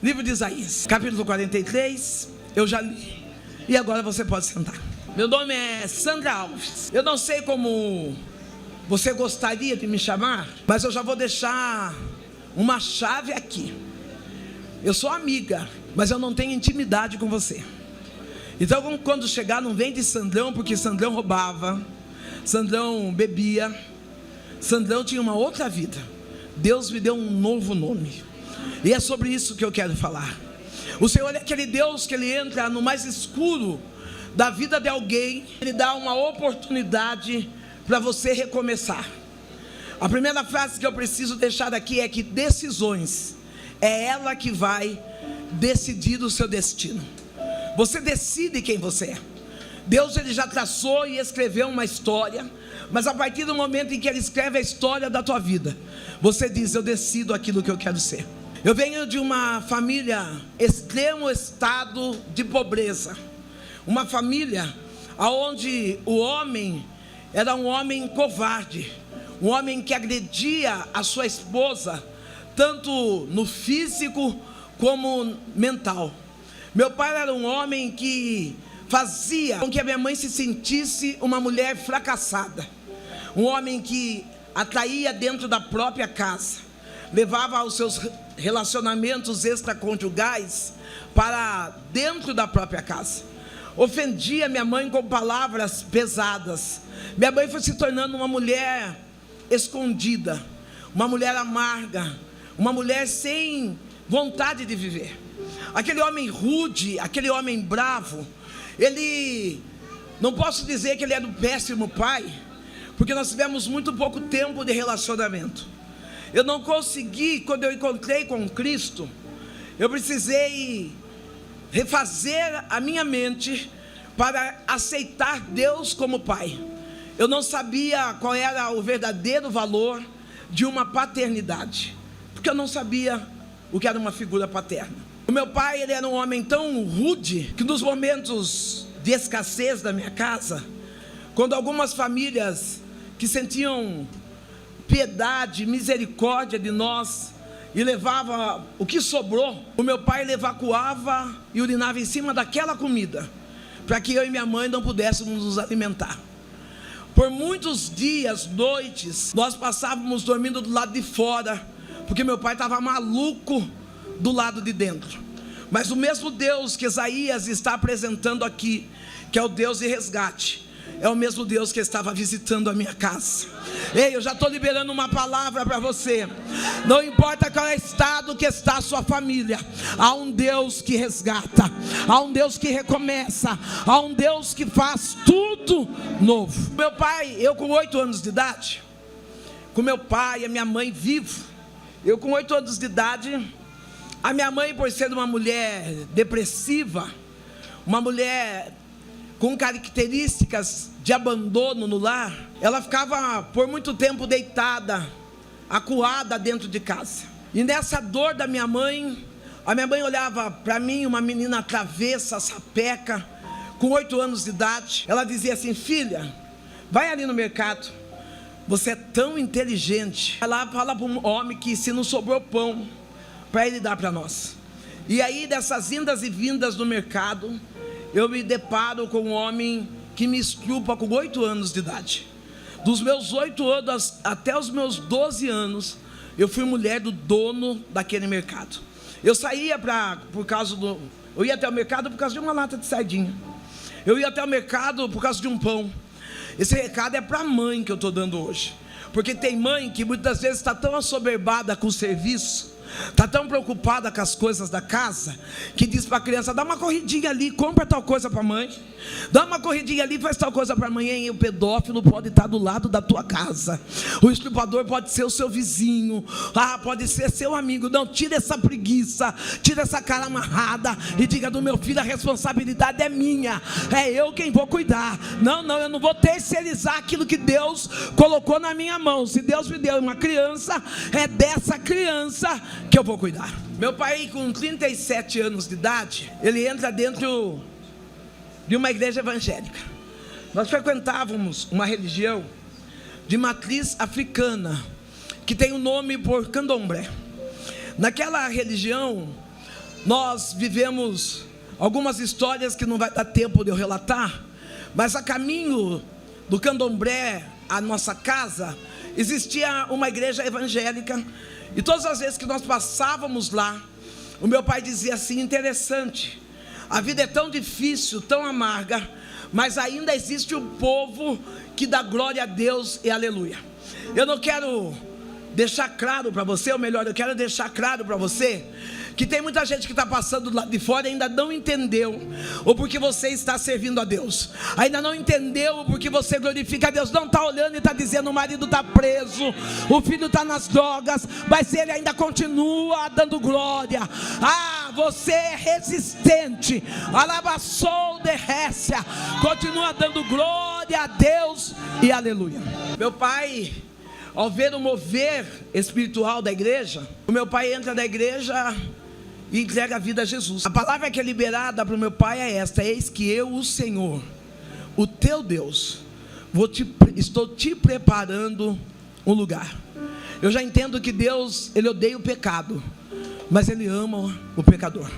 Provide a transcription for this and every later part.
Livro de Isaías, capítulo 43, eu já li. E agora você pode sentar. Meu nome é Sandra Alves. Eu não sei como você gostaria de me chamar, mas eu já vou deixar uma chave aqui. Eu sou amiga, mas eu não tenho intimidade com você. Então quando chegar, não vem de Sandrão, porque Sandrão roubava, Sandrão bebia, Sandrão tinha uma outra vida. Deus me deu um novo nome. E é sobre isso que eu quero falar. O Senhor é aquele Deus que Ele entra no mais escuro da vida de alguém. Ele dá uma oportunidade para você recomeçar. A primeira frase que eu preciso deixar aqui é que decisões é ela que vai decidir o seu destino. Você decide quem você é. Deus, Ele já traçou e escreveu uma história, mas a partir do momento em que Ele escreve a história da tua vida, você diz: eu decido aquilo que eu quero ser. Eu venho de uma família extremo estado de pobreza. Uma família onde o homem era um homem covarde, um homem que agredia a sua esposa, tanto no físico como mental. Meu pai era um homem que fazia com que a minha mãe se sentisse uma mulher fracassada. Um homem que atraía dentro da própria casa, levava os seus relacionamentos extraconjugais para dentro da própria casa. Ofendia minha mãe com palavras pesadas. Minha mãe foi se tornando uma mulher escondida, uma mulher amarga, uma mulher sem vontade de viver. Aquele homem rude, aquele homem bravo, ele, não posso dizer que ele era um péssimo pai, porque nós tivemos muito pouco tempo de relacionamento. Eu não consegui, quando eu encontrei com Cristo, eu precisei refazer a minha mente para aceitar Deus como Pai. Eu não sabia qual era o verdadeiro valor de uma paternidade, porque eu não sabia o que era uma figura paterna. O meu pai, ele era um homem tão rude, que nos momentos de escassez da minha casa, quando algumas famílias que sentiam piedade, misericórdia de nós, e levava o que sobrou, o meu pai evacuava e urinava em cima daquela comida, para que eu e minha mãe não pudéssemos nos alimentar. Por muitos dias, noites, nós passávamos dormindo do lado de fora, porque meu pai estava maluco do lado de dentro. Mas o mesmo Deus que Isaías está apresentando aqui, que é o Deus de resgate, é o mesmo Deus que estava visitando a minha casa. Ei, eu já estou liberando uma palavra para você. Não importa qual é o estado que está a sua família, há um Deus que resgata, há um Deus que recomeça, há um Deus que faz tudo novo. Meu pai, eu com 8 anos de idade, com meu pai e a minha mãe vivo, eu com 8 anos de idade, a minha mãe, por ser uma mulher depressiva, uma mulher com características de abandono no lar, ela ficava por muito tempo deitada, acuada dentro de casa. E nessa dor da minha mãe, a minha mãe olhava para mim, uma menina travessa, sapeca, com 8 anos de idade. Ela dizia assim: filha, vai ali no mercado, você é tão inteligente, vai lá, fala para um homem que se não sobrou pão, para ele dar para nós. E aí, dessas indas e vindas do mercado, eu me deparo com um homem que me estrupa com 8 anos de idade. Dos meus 8 anos até os meus 12 anos, eu fui mulher do dono daquele mercado. Eu saía eu ia até o mercado por causa de uma lata de sardinha. Eu ia até o mercado por causa de um pão. Esse recado é para a mãe que eu estou dando hoje. Porque tem mãe que muitas vezes está tão assoberbada com o serviço, está tão preocupada com as coisas da casa, que diz para a criança: dá uma corridinha ali, compra tal coisa para a mãe, dá uma corridinha ali, faz tal coisa para a mãe. E o pedófilo pode estar do lado da tua casa, o estuprador pode ser o seu vizinho, pode ser seu amigo. Não, tira essa preguiça, tira essa cara amarrada e diga: do meu filho a responsabilidade é minha, é eu quem vou cuidar. Não, eu não vou terceirizar aquilo que Deus colocou na minha mão. Se Deus me deu uma criança, é dessa criança que eu vou cuidar. Meu pai, com 37 anos de idade, ele entra dentro de uma igreja evangélica. Nós frequentávamos uma religião de matriz africana, que tem o nome por candomblé. Naquela religião, nós vivemos algumas histórias que não vai dar tempo de eu relatar, mas a caminho do Candomblé, a nossa casa, existia uma igreja evangélica, e todas as vezes que nós passávamos lá, o meu pai dizia assim: interessante, a vida é tão difícil, tão amarga, mas ainda existe um povo que dá glória a Deus e aleluia. Eu não quero deixar claro para você, ou melhor, eu quero deixar claro para você que tem muita gente que está passando lá de fora e ainda não entendeu o porquê você está servindo a Deus, ainda não entendeu o porquê você glorifica a Deus, não está olhando e está dizendo: o marido está preso, o filho está nas drogas, mas ele ainda continua dando glória. Você é resistente, alabaçou de récia, continua dando glória a Deus e aleluia. Meu pai, ao ver o mover espiritual da igreja, o meu pai entra na igreja e entrega a vida a Jesus. A palavra que é liberada para o meu pai é esta: eis que eu, o Senhor, o teu Deus, estou te preparando um lugar. Eu já entendo que Deus, Ele odeia o pecado, mas Ele ama o pecador.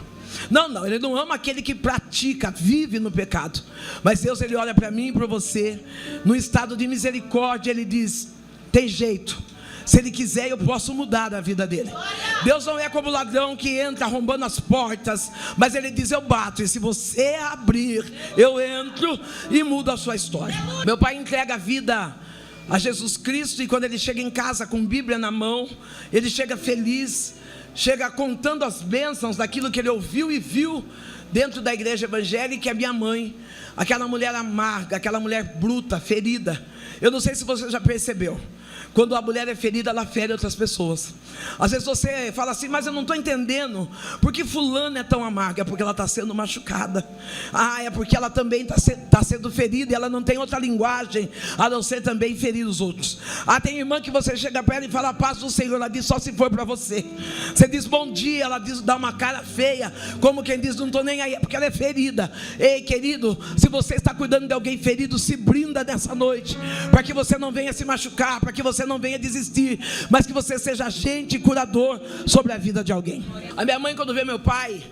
Não, Ele não ama aquele que pratica, vive no pecado. Mas Deus, Ele olha para mim e para você, no estado de misericórdia, Ele diz: tem jeito, se Ele quiser eu posso mudar a vida dele. Deus não é como o ladrão que entra arrombando as portas, mas Ele diz: eu bato, e se você abrir, eu entro e mudo a sua história. Meu pai entrega a vida a Jesus Cristo, e quando ele chega em casa com Bíblia na mão, ele chega feliz, chega contando as bênçãos daquilo que ele ouviu e viu dentro da igreja evangélica. E a minha mãe, aquela mulher amarga, aquela mulher bruta, ferida, eu não sei se você já percebeu, quando a mulher é ferida, ela fere outras pessoas. Às vezes você fala assim: mas eu não estou entendendo, por que fulana é tão amarga? É porque ela está sendo machucada. É porque ela também está sendo ferida, e ela não tem outra linguagem a não ser também ferir os outros. Tem irmã que você chega para ela e fala: a paz do Senhor, ela diz: só se for para você. Você diz bom dia, ela diz, dá uma cara feia, como quem diz: não estou nem aí, é porque ela é ferida. Ei, querido, se você está cuidando de alguém ferido, se brinda nessa noite, para que você não venha se machucar, para que você não venha desistir, mas que você seja agente curador sobre a vida de alguém. A minha mãe, quando vê meu pai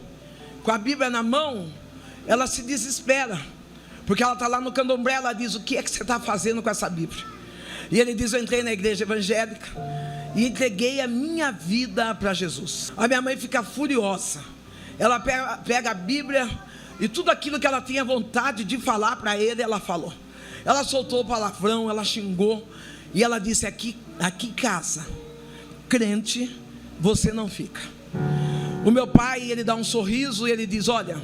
com a Bíblia na mão, ela se desespera, porque ela está lá no Candomblé. Ela diz: o que é que você está fazendo com essa Bíblia? E ele diz: eu entrei na igreja evangélica e entreguei a minha vida para Jesus. A minha mãe fica furiosa, ela pega a Bíblia e tudo aquilo que ela tinha vontade de falar para ele, ela falou. Ela soltou o palavrão, ela xingou, e ela disse: aqui casa, crente, você não fica. O meu pai, ele dá um sorriso e ele diz: olha,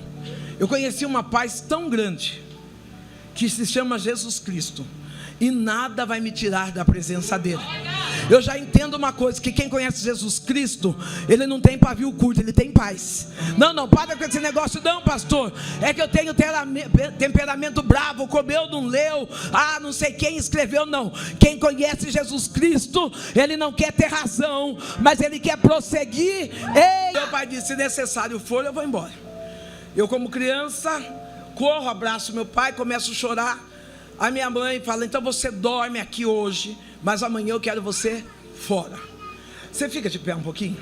eu conheci uma paz tão grande, que se chama Jesus Cristo, e nada vai me tirar da presença dele. Eu já entendo uma coisa, que quem conhece Jesus Cristo, ele não tem pavio curto, ele tem paz. Não, para com esse negócio, não, pastor, é que eu tenho temperamento bravo, comeu, não leu, não sei quem escreveu. Não, quem conhece Jesus Cristo, ele não quer ter razão, mas ele quer prosseguir. Meu pai disse: se necessário for, eu vou embora. Eu, como criança, corro, abraço meu pai, começo a chorar. A minha mãe fala: então você dorme aqui hoje, mas amanhã eu quero você fora. Você fica de pé um pouquinho.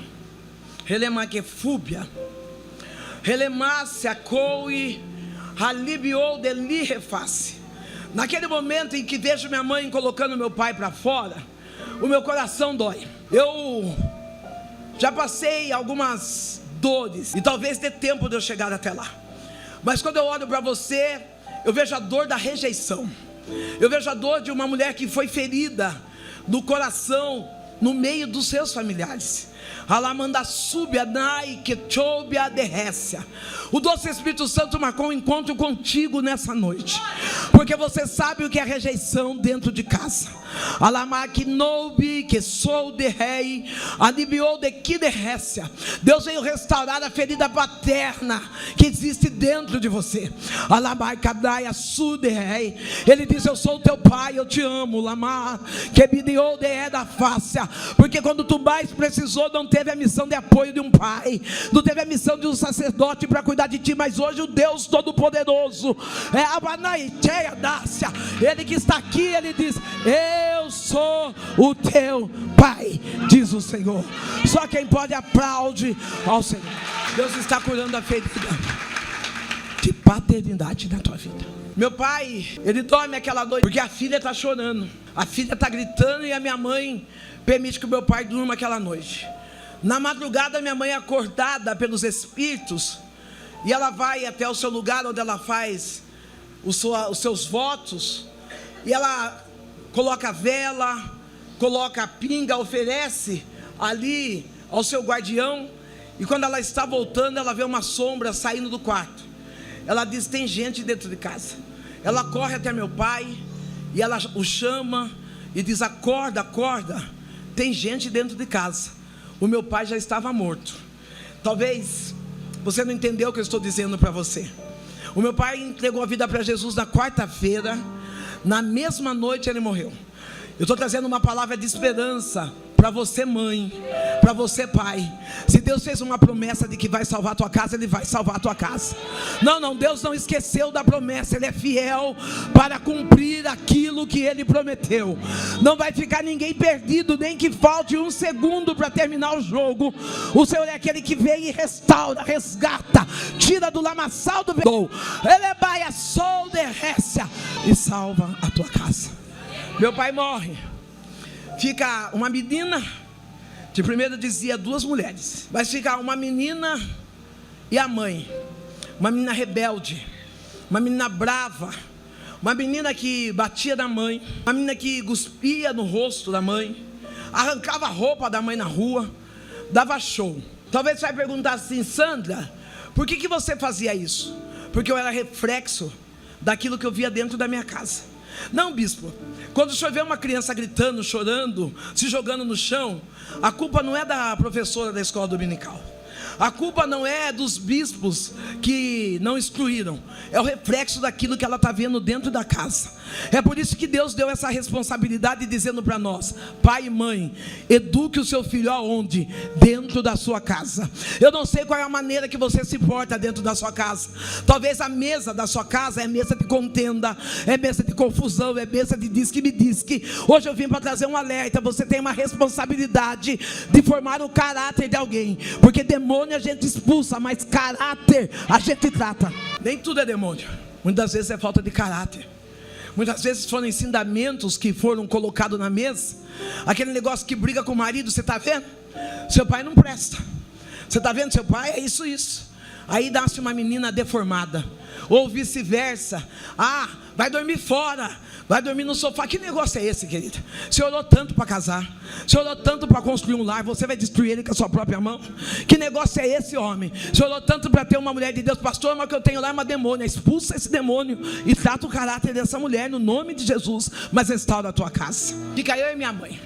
Relemar que fúbia, relemar se acoe, alibiou de li reface. Naquele momento em que vejo minha mãe colocando meu pai para fora, o meu coração dói. Eu já passei algumas dores, e talvez dê tempo de eu chegar até lá. Mas quando eu olho para você, eu vejo a dor da rejeição. Eu vejo a dor de uma mulher que foi ferida no coração, no meio dos seus familiares. O doce Espírito Santo marcou um encontro contigo nessa noite, porque você sabe o que é rejeição dentro de casa. Deus veio restaurar a ferida paterna que existe dentro de você. Ele diz: eu sou o teu pai, eu te amo. Porque quando tu mais precisou Saul não teve a missão de apoio de um pai, não teve a missão de um sacerdote para cuidar de ti, mas hoje o Deus Todo-Poderoso, Ele que está aqui, Ele diz: eu sou o teu pai, diz o Senhor. Só quem pode aplaude ao Senhor. Deus está curando a ferida de paternidade na tua vida. Meu pai, ele dorme aquela noite porque a filha está chorando, a filha está gritando, e a minha mãe permite que o meu pai durma aquela noite. Na madrugada, minha mãe é acordada pelos espíritos, e ela vai até o seu lugar onde ela faz os seus votos, e ela coloca a vela, coloca a pinga, oferece ali ao seu guardião. E quando ela está voltando, ela vê uma sombra saindo do quarto. Ela diz: tem gente dentro de casa. Ela corre até meu pai, e ela o chama e diz: acorda, acorda, tem gente dentro de casa. O meu pai já estava morto. Talvez você não entendeu o que eu estou dizendo para você. O meu pai entregou a vida para Jesus na quarta-feira. Na mesma noite ele morreu. Eu estou trazendo uma palavra de esperança para você, mãe, para você, pai. Se Deus fez uma promessa de que vai salvar a tua casa, Ele vai salvar a tua casa. Não, Deus não esqueceu da promessa. Ele é fiel para cumprir aquilo que Ele prometeu. Não vai ficar ninguém perdido, nem que falte um segundo para terminar o jogo. O Senhor é aquele que vem e restaura, resgata, tira do lamaçal do gol, elevaia sol de récia e salva a tua casa. Meu pai morre. Fica uma menina, de primeiro dizia 2 mulheres, mas fica uma menina e a mãe. Uma menina rebelde, uma menina brava, uma menina que batia na mãe, uma menina que cuspia no rosto da mãe, arrancava a roupa da mãe na rua, dava show. Talvez você vai perguntar assim: Sandra, por que você fazia isso? Porque eu era reflexo daquilo que eu via dentro da minha casa. Não, bispo, quando o senhor vê uma criança gritando, chorando, se jogando no chão, a culpa não é da professora da escola dominical. A culpa não é dos bispos que não instruíram. É o reflexo daquilo que ela está vendo dentro da casa. É por isso que Deus deu essa responsabilidade, dizendo para nós: pai e mãe, eduque o seu filho aonde? Dentro da sua casa. Eu não sei qual é a maneira que você se porta dentro da sua casa. Talvez a mesa da sua casa é mesa de contenda, é mesa de confusão, é mesa de diz que me diz que. Hoje eu vim para trazer um alerta. Você tem uma responsabilidade de formar o caráter de alguém, porque demônio a gente expulsa, mas caráter a gente trata. Nem tudo é demônio, muitas vezes é falta de caráter. Muitas vezes foram ensinamentos que foram colocados na mesa. Aquele negócio que briga com o marido, você está vendo? Seu pai não presta. Você está vendo seu pai? É isso. Aí nasce uma menina deformada. Ou vice-versa. Ah, vai dormir fora, vai dormir no sofá. Que negócio é esse, querida? Você orou tanto para casar, você orou tanto para construir um lar, você vai destruir ele com a sua própria mão? Que negócio é esse, homem? Você orou tanto para ter uma mulher de Deus. Pastor, mas o que eu tenho lá é uma demônia. Expulsa esse demônio e trata o caráter dessa mulher no nome de Jesus, mas restaura a tua casa. Fica eu e minha mãe.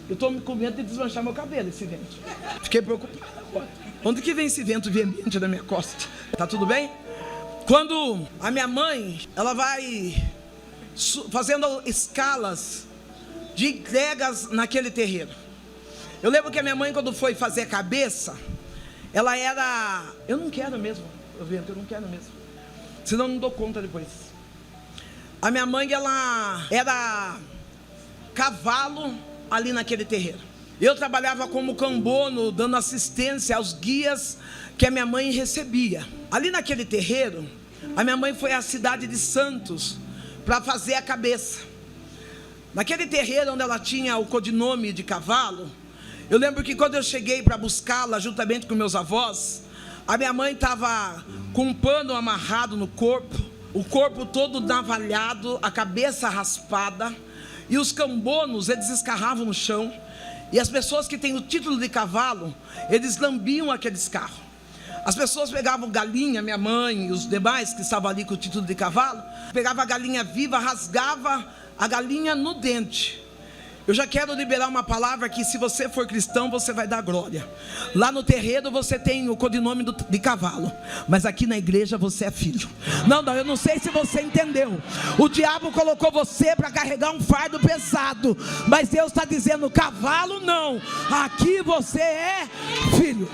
Eu estou com medo de desmanchar meu cabelo, esse vento. Fiquei preocupado agora. Onde que vem esse vento veemente da minha costa? Tá tudo bem? Quando a minha mãe, ela vai fazendo escalas de entregas naquele terreiro. Eu lembro que a minha mãe, quando foi fazer a cabeça, ela era... Eu não quero mesmo, eu não quero mesmo, senão eu não dou conta depois. A minha mãe, ela era cavalo ali naquele terreiro. Eu trabalhava como cambono, dando assistência aos guias que a minha mãe recebia. Ali naquele terreiro, a minha mãe foi à cidade de Santos para fazer a cabeça. Naquele terreiro onde ela tinha o codinome de cavalo, eu lembro que quando eu cheguei para buscá-la juntamente com meus avós, a minha mãe estava com um pano amarrado no corpo, o corpo todo navalhado, a cabeça raspada, e os cambonos, eles escarravam no chão. E as pessoas que têm o título de cavalo, eles lambiam aqueles carros. As pessoas pegavam galinha, minha mãe e os demais que estavam ali com o título de cavalo, pegava a galinha viva, rasgava a galinha no dente. Eu já quero liberar uma palavra que se você for cristão, você vai dar glória. Lá no terreiro você tem o codinome de cavalo, mas aqui na igreja você é filho. Não, eu não sei se você entendeu. O diabo colocou você para carregar um fardo pesado, mas Deus está dizendo, cavalo não, aqui você é filho.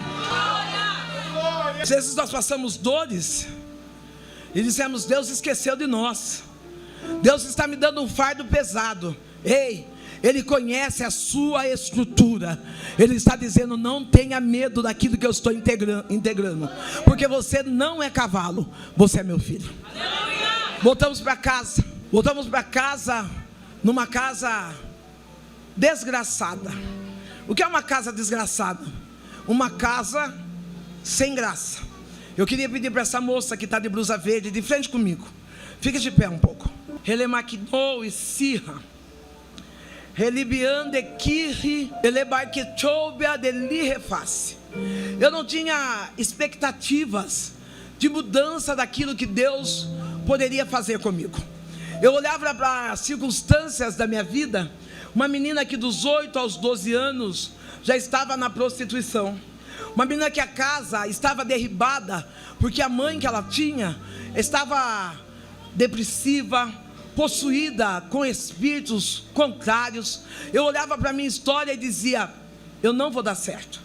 Às vezes nós passamos dores e dizemos, Deus esqueceu de nós. Deus está me dando um fardo pesado. Ei, Ele conhece a sua estrutura. Ele está dizendo, não tenha medo daquilo que eu estou integrando, porque você não é cavalo, você é meu filho. Voltamos para casa, numa casa desgraçada. O que é uma casa desgraçada? Uma casa sem graça. Eu queria pedir para essa moça que está de blusa verde, de frente comigo, fique de pé um pouco. Relemaquinou e sirra. Relibiande kirri, elebarquetobia delirreface. Eu não tinha expectativas de mudança daquilo que Deus poderia fazer comigo. Eu olhava para as circunstâncias da minha vida. Uma menina que dos 8 aos 12 anos já estava na prostituição. Uma menina que a casa estava derribada, porque a mãe que ela tinha estava depressiva, possuída com espíritos contrários. Eu olhava para a minha história e dizia, eu não vou dar certo.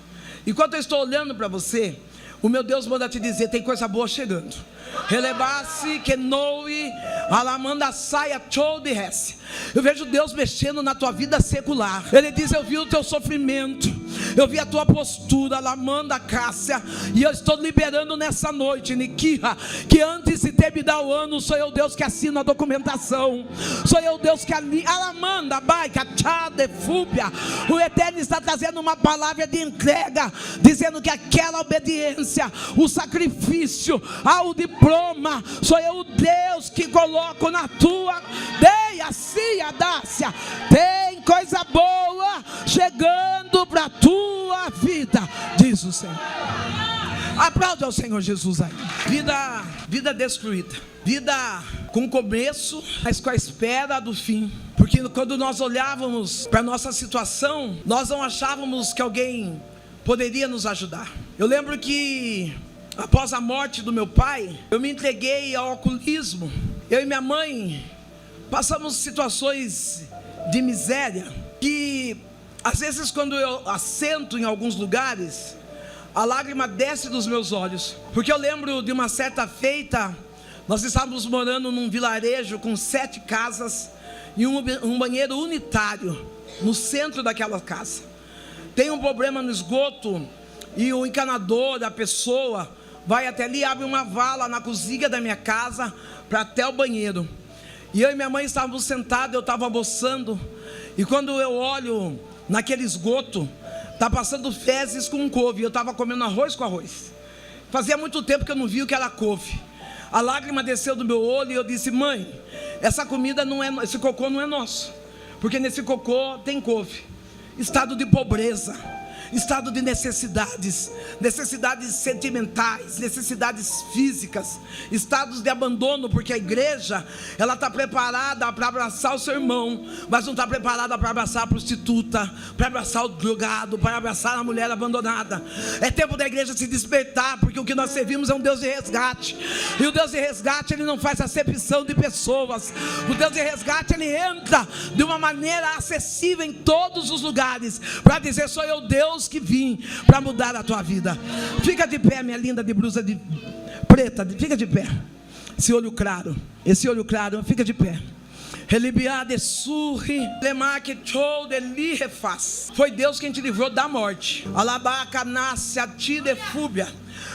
Enquanto eu estou olhando para você, o meu Deus manda te dizer, tem coisa boa chegando. Relebasse, que noe, alamanda saia, show de res. Eu vejo Deus mexendo na tua vida secular. Ele diz, eu vi o teu sofrimento, eu vi a tua postura, alamanda Cássia, e eu estou liberando nessa noite, Niquira, que antes de terminar o ano, sou eu Deus que assina a documentação, sou eu Deus que alamanda, baica, tchade, fúbia. O Eterno está trazendo uma palavra de entrega, dizendo que aquela obediência, o sacrifício, ao diploma, sou eu o Deus que coloco na tua deia, cia, dácia. Tem coisa boa chegando para a tua vida, diz o Senhor. Aplaude ao Senhor Jesus aí. Vida destruída, vida com começo, mas com a espera do fim. Porque quando nós olhávamos para a nossa situação, nós não achávamos que alguém poderia nos ajudar. Eu lembro que após a morte do meu pai, eu me entreguei ao alcoolismo. Eu e minha mãe passamos situações de miséria, que às vezes quando eu assento em alguns lugares, a lágrima desce dos meus olhos. Porque eu lembro de uma certa feita, nós estávamos morando num vilarejo com 7 casas e um banheiro unitário no centro daquela casa. Tem um problema no esgoto e o encanador da pessoa vai até ali, abre uma vala na cozinha da minha casa para até o banheiro. E eu e minha mãe estávamos sentados, eu estava almoçando, e quando eu olho naquele esgoto, está passando fezes com couve. Eu estava comendo arroz com arroz. Fazia muito tempo que eu não vi o que era couve. A lágrima desceu do meu olho e eu disse, mãe, essa comida não é, esse cocô não é nosso, porque nesse cocô tem couve. Estado de pobreza, estado de necessidades, necessidades sentimentais, necessidades físicas, estados de abandono, porque a igreja, ela está preparada para abraçar o seu irmão, mas não está preparada para abraçar a prostituta, para abraçar o drogado, para abraçar a mulher abandonada. É tempo da igreja se despertar, porque o que nós servimos é um Deus de resgate, e o Deus de resgate, ele não faz acepção de pessoas. O Deus de resgate, ele entra de uma maneira acessível em todos os lugares, para dizer, sou eu Deus que vim para mudar a tua vida. Fica de pé, minha linda de blusa de preta, fica de pé. Esse olho claro, fica de pé. Foi Deus quem te livrou da morte.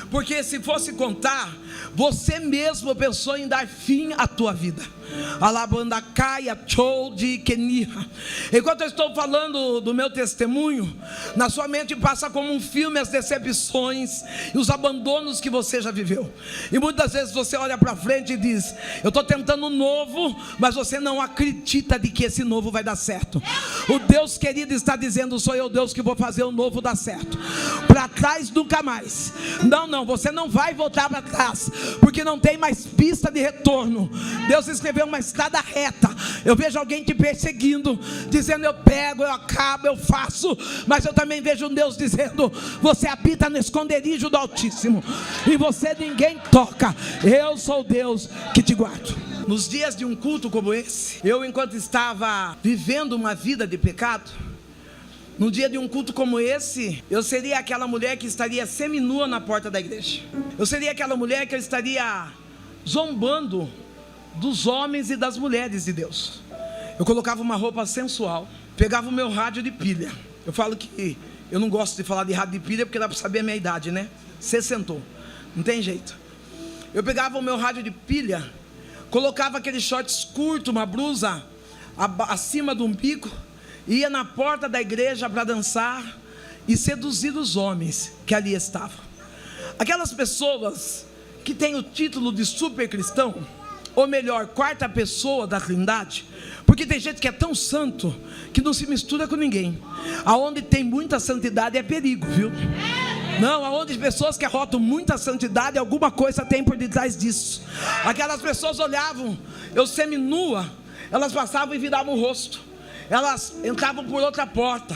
Porque se fosse contar, você mesmo pensou em dar fim à tua vida. Enquanto eu estou falando do meu testemunho, na sua mente passa como um filme as decepções e os abandonos que você já viveu. E muitas vezes você olha para frente e diz, eu estou tentando um novo, mas você não acredita de que esse novo vai dar certo. O Deus querido está dizendo, sou eu Deus que vou fazer o novo dar certo. Para trás nunca mais. Não, você não vai voltar para trás. trás, porque não tem mais pista de retorno. Deus escreveu uma estrada reta. Eu vejo alguém te perseguindo, dizendo: eu pego, eu acabo, eu faço. Mas eu também vejo um Deus dizendo: você habita no esconderijo do Altíssimo, e você ninguém toca. Eu sou Deus que te guardo. Nos dias de um culto como esse, eu, enquanto estava vivendo uma vida de pecado, no dia de um culto como esse, eu seria aquela mulher que estaria seminua na porta da igreja. Eu seria aquela mulher que estaria zombando dos homens e das mulheres de Deus. Eu colocava uma roupa sensual, pegava o meu rádio de pilha. Eu falo que eu não gosto de falar de rádio de pilha, porque dá para saber a minha idade, né? 60, não tem jeito. Eu pegava o meu rádio de pilha, colocava aqueles shorts curtos, uma blusa acima do umbigo, ia na porta da igreja para dançar e seduzir os homens que ali estavam. Aquelas pessoas que têm o título de super cristão, ou melhor, quarta pessoa da Trindade, porque tem gente que é tão santo que não se mistura com ninguém. Aonde tem muita santidade é perigo, viu? Não, aonde pessoas que arrotam muita santidade, alguma coisa tem por detrás disso. Aquelas pessoas olhavam, eu seminua, elas passavam e viravam o rosto, elas entravam por outra porta.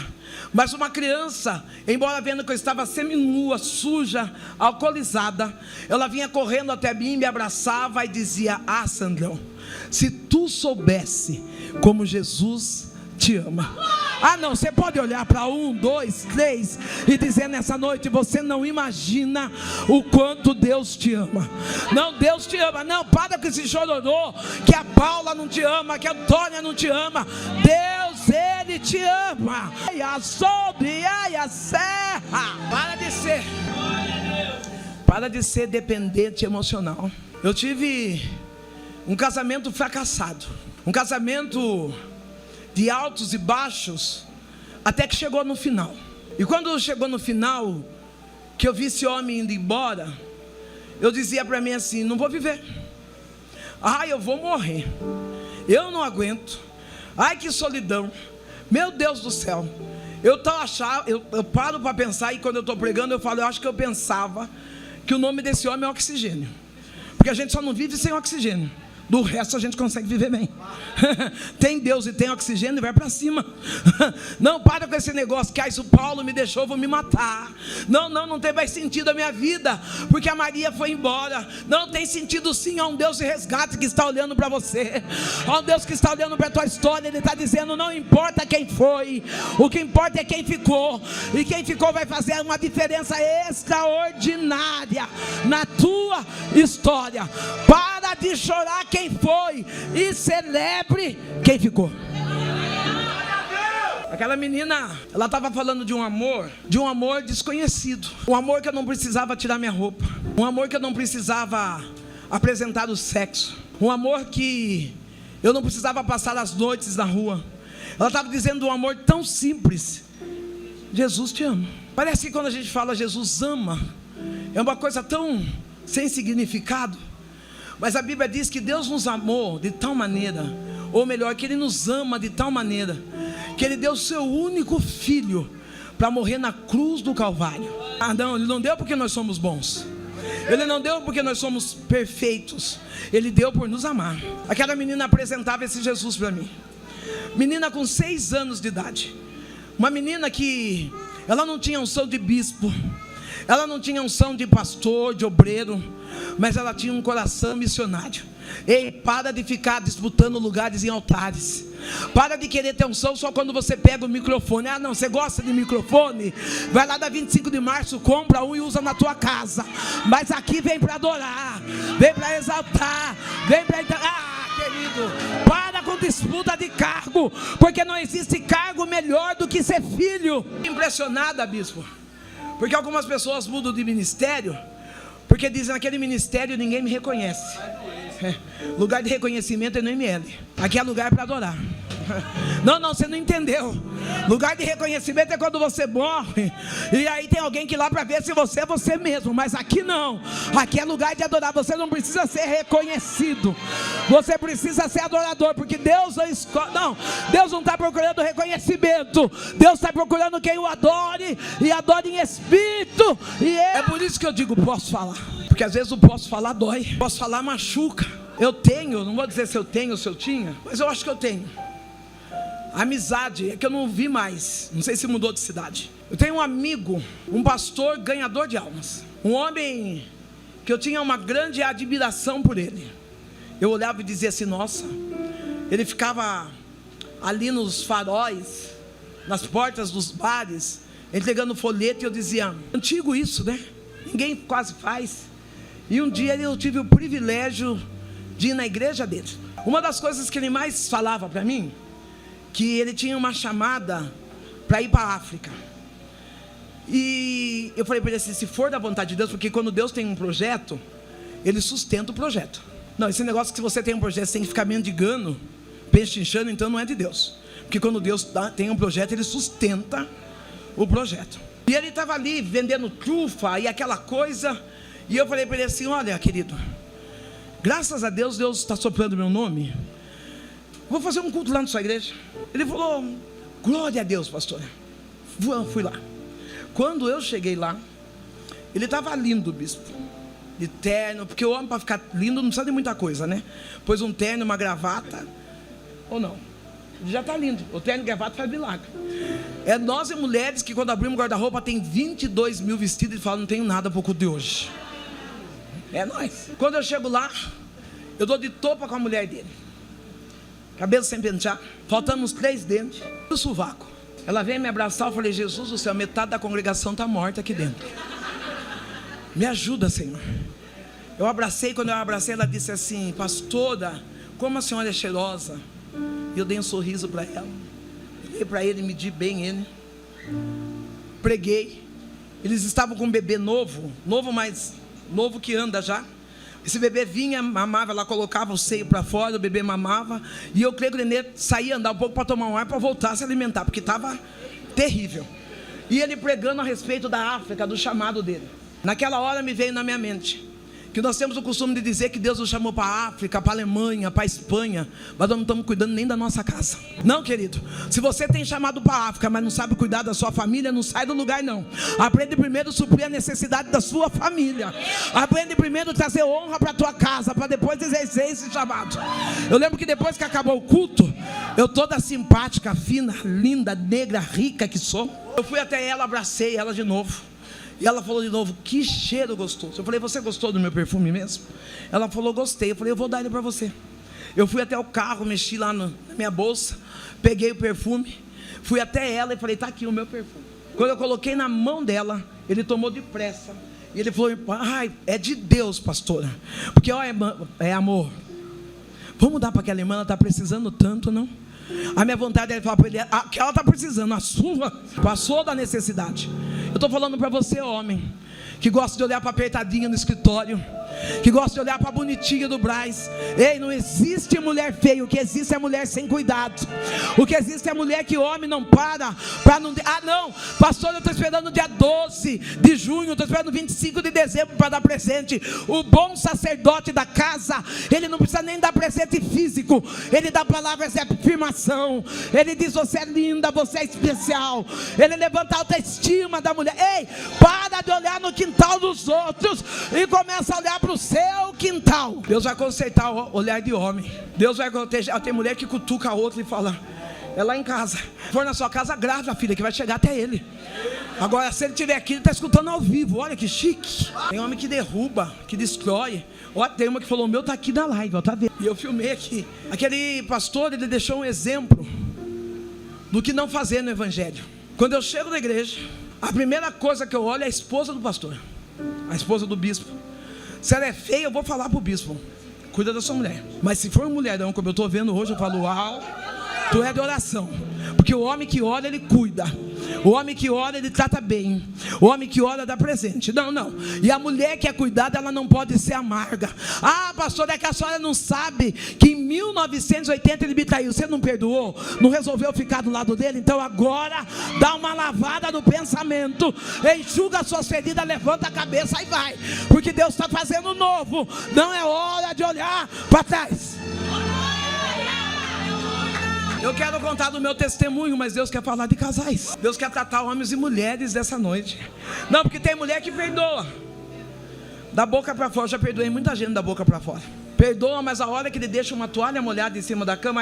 Mas uma criança, embora vendo que eu estava seminua, suja, alcoolizada, ela vinha correndo até mim, me abraçava e dizia: ah, Sandrão, se tu soubesse como Jesus te ama. Ah, não, você pode olhar para 1, 2, 3 e dizer nessa noite: você não imagina o quanto Deus te ama. Não, Deus te ama. Não, para com esse chororô, que a Paula não te ama, que a Antônia não te ama. Deus, Ele te ama. Ai, a sobre, ai, a serra. Para de ser dependente emocional. Eu tive um casamento fracassado, um casamento de altos e baixos, até que chegou no final. E quando chegou no final, que eu vi esse homem indo embora, eu dizia para mim assim: não vou viver. Ai, eu vou morrer. Eu não aguento. Ai, que solidão. Meu Deus do céu. Eu paro para pensar, e quando eu estou pregando eu falo: eu acho que eu pensava que o nome desse homem é oxigênio, porque a gente só não vive sem oxigênio. Do resto a gente consegue viver bem. Tem Deus e tem oxigênio e vai para cima. Não para com esse negócio que se o Paulo me deixou, eu vou me matar. Não tem mais sentido a minha vida, porque a Maria foi embora. Não tem sentido sim. Há um Deus de resgate que está olhando para você. Há um Deus que está olhando para a tua história. Ele está dizendo: não importa quem foi, o que importa é quem ficou. E quem ficou vai fazer uma diferença extraordinária na tua história. Para de chorar quem foi e celebre quem ficou. Aquela menina, ela estava falando de um amor desconhecido. Um amor que eu não precisava tirar minha roupa. Um amor que eu não precisava apresentar o sexo. Um amor que eu não precisava passar as noites na rua. Ela estava dizendo um amor tão simples: Jesus te ama. Parece que quando a gente fala Jesus ama, é uma coisa tão sem significado. Mas a Bíblia diz que Deus nos amou de tal maneira, ou melhor, que Ele nos ama de tal maneira, que Ele deu o seu único filho para morrer na cruz do Calvário. Ah, não, Ele não deu porque nós somos bons. Ele não deu porque nós somos perfeitos. Ele deu por nos amar. Aquela menina apresentava esse Jesus para mim. Menina com 6 anos de idade. Uma menina que ela não tinha unção de bispo, ela não tinha unção de pastor, de obreiro, mas ela tinha um coração missionário. Ei, para de ficar disputando lugares em altares. Para de querer ter unção só quando você pega o microfone. Ah, não, você gosta de microfone? Vai lá da 25 de março, compra um e usa na tua casa. Mas aqui vem para adorar, vem para exaltar, vem para... Ah, querido, para com disputa de cargo, porque não existe cargo melhor do que ser filho. Impressionada, bispo, porque algumas pessoas mudam de ministério, porque dizem: naquele ministério ninguém me reconhece. Lugar de reconhecimento é no ML. Aqui é lugar para adorar. Não, você não entendeu. Lugar de reconhecimento é quando você morre e aí tem alguém que ir lá para ver se você é você mesmo. Mas aqui não. Aqui é lugar de adorar. Você não precisa ser reconhecido. Você precisa ser adorador, porque Deus não escolhe. Não, Deus não está procurando reconhecimento. Deus está procurando quem o adore e adore em espírito. É por isso que eu digo posso falar, porque às vezes o posso falar dói, posso falar machuca. Eu tenho, não vou dizer se eu tenho ou se eu tinha, mas eu acho que eu tenho. Amizade é que eu não vi mais. Não sei se mudou de cidade. Eu tenho um amigo, um pastor ganhador de almas, um homem que eu tinha uma grande admiração por ele. Eu olhava e dizia assim, nossa. Ele ficava ali nos faróis, nas portas dos bares, entregando folheto, e eu dizia, antigo isso, né? Ninguém quase faz. E um dia eu tive o privilégio de ir na igreja dele. Uma das coisas que ele mais falava para mim, que ele tinha uma chamada para ir para a África. E eu falei para ele assim, se for da vontade de Deus, porque quando Deus tem um projeto, Ele sustenta o projeto. Não, esse negócio que se você tem um projeto, você tem que ficar mendigando, pechinchando, então não é de Deus. Porque quando Deus tem um projeto, Ele sustenta o projeto. E ele estava ali vendendo trufa e aquela coisa. E eu falei para ele assim, olha querido, graças a Deus, Deus está soprando meu nome. Vou fazer um culto lá na sua igreja. Ele falou, glória a Deus, pastor. Fui lá. Quando eu cheguei lá, ele estava lindo, bispo, de terno, porque o homem para ficar lindo não precisa de muita coisa, né? Pôs um terno, uma gravata, ou não? Ele já está lindo, o terno e gravata faz milagre. É nós e mulheres que quando abrimos o guarda-roupa tem 22 mil vestidos e fala, não tenho nada para o culto de hoje. É nós. Quando eu chego lá, eu dou de topa com a mulher dele. Cabelo sem pentear, faltando uns 3 dentes, o sovaco. Ela veio me abraçar, eu falei, Jesus do céu, metade da congregação está morta aqui dentro. Me ajuda, Senhor. Eu abracei, quando eu abracei, ela disse assim, pastora, como a senhora é cheirosa. E eu dei um sorriso para ela. Olhei para ele, medi bem ele. Preguei. Eles estavam com um bebê novo, mas novo que anda já. Esse bebê vinha, mamava, ela colocava o seio para fora, o bebê mamava. E eu creio que o nenê saía andar um pouco para tomar um ar, para voltar a se alimentar, porque estava terrível. E ele pregando a respeito da África, do chamado dele. Naquela hora me veio na minha mente que nós temos o costume de dizer que Deus nos chamou para a África, para a Alemanha, para a Espanha, mas nós não estamos cuidando nem da nossa casa. Não, querido, se você tem chamado para a África, mas não sabe cuidar da sua família, não sai do lugar não. Aprende primeiro a suprir a necessidade da sua família. Aprende primeiro a trazer honra para a tua casa, para depois exercer esse chamado. Eu lembro que depois que acabou o culto, eu toda simpática, fina, linda, negra, rica que sou, eu fui até ela, abracei ela de novo. E ela falou de novo, que cheiro gostoso. Eu falei, você gostou do meu perfume mesmo? Ela falou, gostei. Eu falei, eu vou dar ele para você. Eu fui até o carro, mexi lá na minha bolsa, peguei o perfume, fui até ela e falei, está aqui o meu perfume. Quando eu coloquei na mão dela, ele tomou depressa. E ele falou, ai, é de Deus, pastora. Porque ó, é amor. Vamos dar para aquela irmã, ela está precisando tanto, não? A minha vontade é falar para ele, que ela está precisando, a sua passou da necessidade. Eu estou falando para você, homem, que gosta de olhar para a apertadinha no escritório, que gosta de olhar para a bonitinha do Braz. Ei, não existe mulher feia, o que existe é mulher sem cuidado. O que existe é mulher que homem não para não... Ah não, pastor, eu estou esperando o dia 12 de junho, estou esperando 25 de dezembro para dar presente. O bom sacerdote da casa, ele não precisa nem dar presente físico, ele dá palavras de afirmação. Ele diz, você é linda, você é especial. Ele levanta a autoestima da mulher. Ei, para de olhar no quintal dos outros e começa a olhar para o seu quintal. Deus vai consertar o olhar de homem. Deus vai proteger. Tem mulher que cutuca a outra e fala, é lá em casa. Se for na sua casa, grave a filha, que vai chegar até ele. Agora, se ele estiver aqui, ele está escutando ao vivo. Olha que chique. Tem homem que derruba, que destrói. Olha, tem uma que falou, o meu está aqui na live, ó, tá vendo? E eu filmei aqui. Aquele pastor, ele deixou um exemplo do que não fazer no evangelho. Quando eu chego na igreja, a primeira coisa que eu olho é a esposa do pastor, a esposa do bispo. Se ela é feia, eu vou falar para o bispo, cuida da sua mulher. Mas se for um mulherão, como eu estou vendo hoje, eu falo, uau, Tu é de oração. Porque o homem que ora, ele cuida. O homem que ora, ele trata bem. O homem que ora, dá presente. Não. E a mulher que é cuidada, ela não pode ser amarga. Ah, pastor, é que a senhora não sabe que em 1980 ele me traiu. Você não perdoou? Não resolveu ficar do lado dele? Então agora, dá uma lavada no pensamento. Enxuga a sua ferida, levanta a cabeça e vai. Porque Deus está fazendo novo. Não é hora de olhar para trás. Eu quero contar do meu testemunho, mas Deus quer falar de casais. Deus quer tratar homens e mulheres dessa noite. Não, porque tem mulher que perdoa da boca para fora. Já perdoei muita gente da boca para fora. Perdoa, mas a hora que ele deixa uma toalha molhada em cima da cama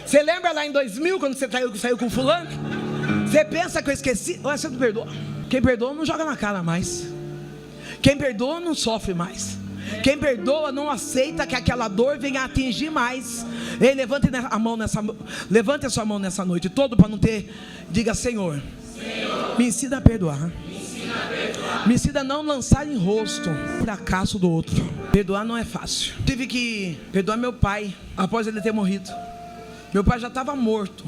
Você lembra lá em 2000, quando você saiu com fulano? Você pensa que eu esqueci? Olha, você não perdoa. Quem perdoa não joga na cara mais. Quem perdoa não sofre mais. Quem perdoa não aceita que aquela dor venha atingir mais. Ei, levante a sua mão nessa noite todo para não ter. Diga: Senhor, me ensina a perdoar. Me ensina a não lançar em rosto o fracasso do outro. Perdoar não é fácil. Tive que perdoar meu pai após ele ter morrido. Meu pai já estava morto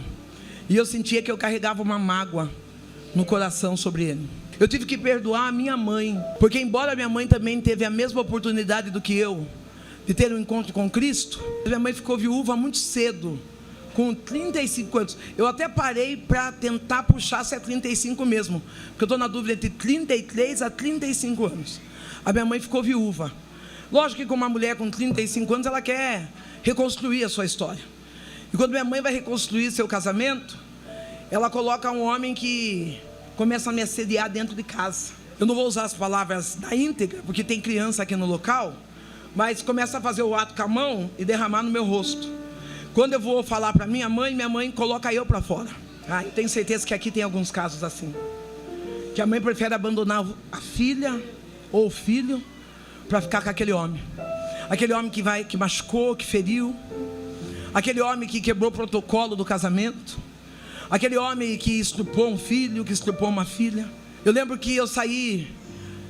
e eu sentia que eu carregava uma mágoa no coração sobre ele. Eu tive que perdoar a minha mãe, porque embora minha mãe também teve a mesma oportunidade do que eu de ter um encontro com Cristo, minha mãe ficou viúva muito cedo, com 35 anos. Eu até parei para tentar puxar se é 35 mesmo, porque eu estou na dúvida entre 33 a 35 anos. A minha mãe ficou viúva. Lógico que com uma mulher com 35 anos, ela quer reconstruir a sua história. E quando minha mãe vai reconstruir seu casamento, ela coloca um homem que começa a me assediar dentro de casa. Eu não vou usar as palavras na íntegra, porque tem criança aqui no local, mas começa a fazer o ato com a mão e derramar no meu rosto. Quando eu vou falar para minha mãe coloca eu para fora. Eu tenho certeza que aqui tem alguns casos assim, que a mãe prefere abandonar a filha ou o filho para ficar com aquele homem. Aquele homem que machucou, que feriu. Aquele homem que quebrou o protocolo do casamento. Aquele homem que estrupou um filho, que estrupou uma filha. Eu lembro que eu saí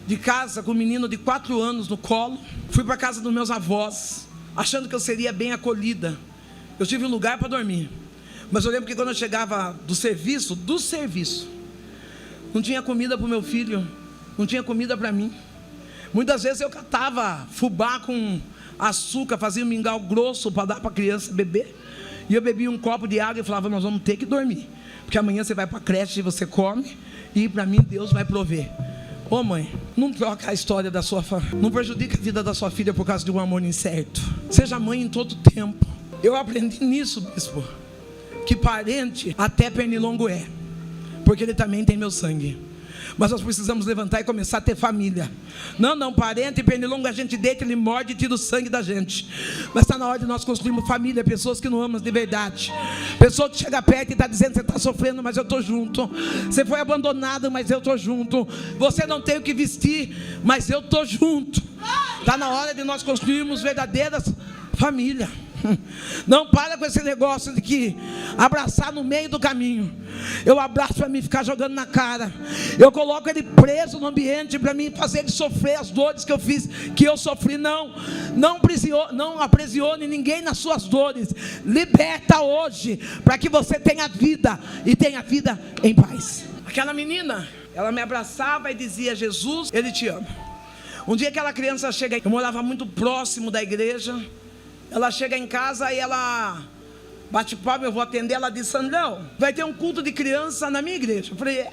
de casa com um menino de 4 anos no colo. Fui para a casa dos meus avós, achando que eu seria bem acolhida. Eu tive um lugar para dormir. Mas eu lembro que quando eu chegava do serviço, não tinha comida para o meu filho, não tinha comida para mim. Muitas vezes eu catava fubá com açúcar, fazia um mingau grosso para dar para a criança beber. E eu bebia um copo de água e falava: nós vamos ter que dormir, porque amanhã você vai para a creche e você come, e para mim Deus vai prover. Ô mãe, não troca a história da sua família, não prejudica a vida da sua filha por causa de um amor incerto. Seja mãe em todo tempo. Eu aprendi nisso, bispo, que parente até pernilongo é, porque ele também tem meu sangue. Mas nós precisamos levantar e começar a ter família. Não, parente e pernilongo a gente deita, ele morde e tira o sangue da gente. Mas está na hora de nós construirmos família. Pessoas que não amam de verdade. Pessoa que chega perto e está dizendo: você está sofrendo, mas eu estou junto. Você foi abandonado, mas eu estou junto. Você não tem o que vestir, mas eu estou junto. Está na hora de nós construirmos verdadeiras famílias. Não para com esse negócio de que abraçar no meio do caminho. Eu abraço para mim ficar jogando na cara. Eu coloco ele preso no ambiente para mim fazer ele sofrer as dores que eu sofri. Não aprisione ninguém nas suas dores. Liberta hoje, para que você tenha vida e tenha vida em paz. Aquela menina, ela me abraçava e dizia: Jesus, Ele te ama. Um dia aquela criança chega, eu morava muito próximo da igreja. Ela chega em casa e ela bate palma, eu vou atender. Ela diz: Sandrão, vai ter um culto de criança na minha igreja. Eu falei: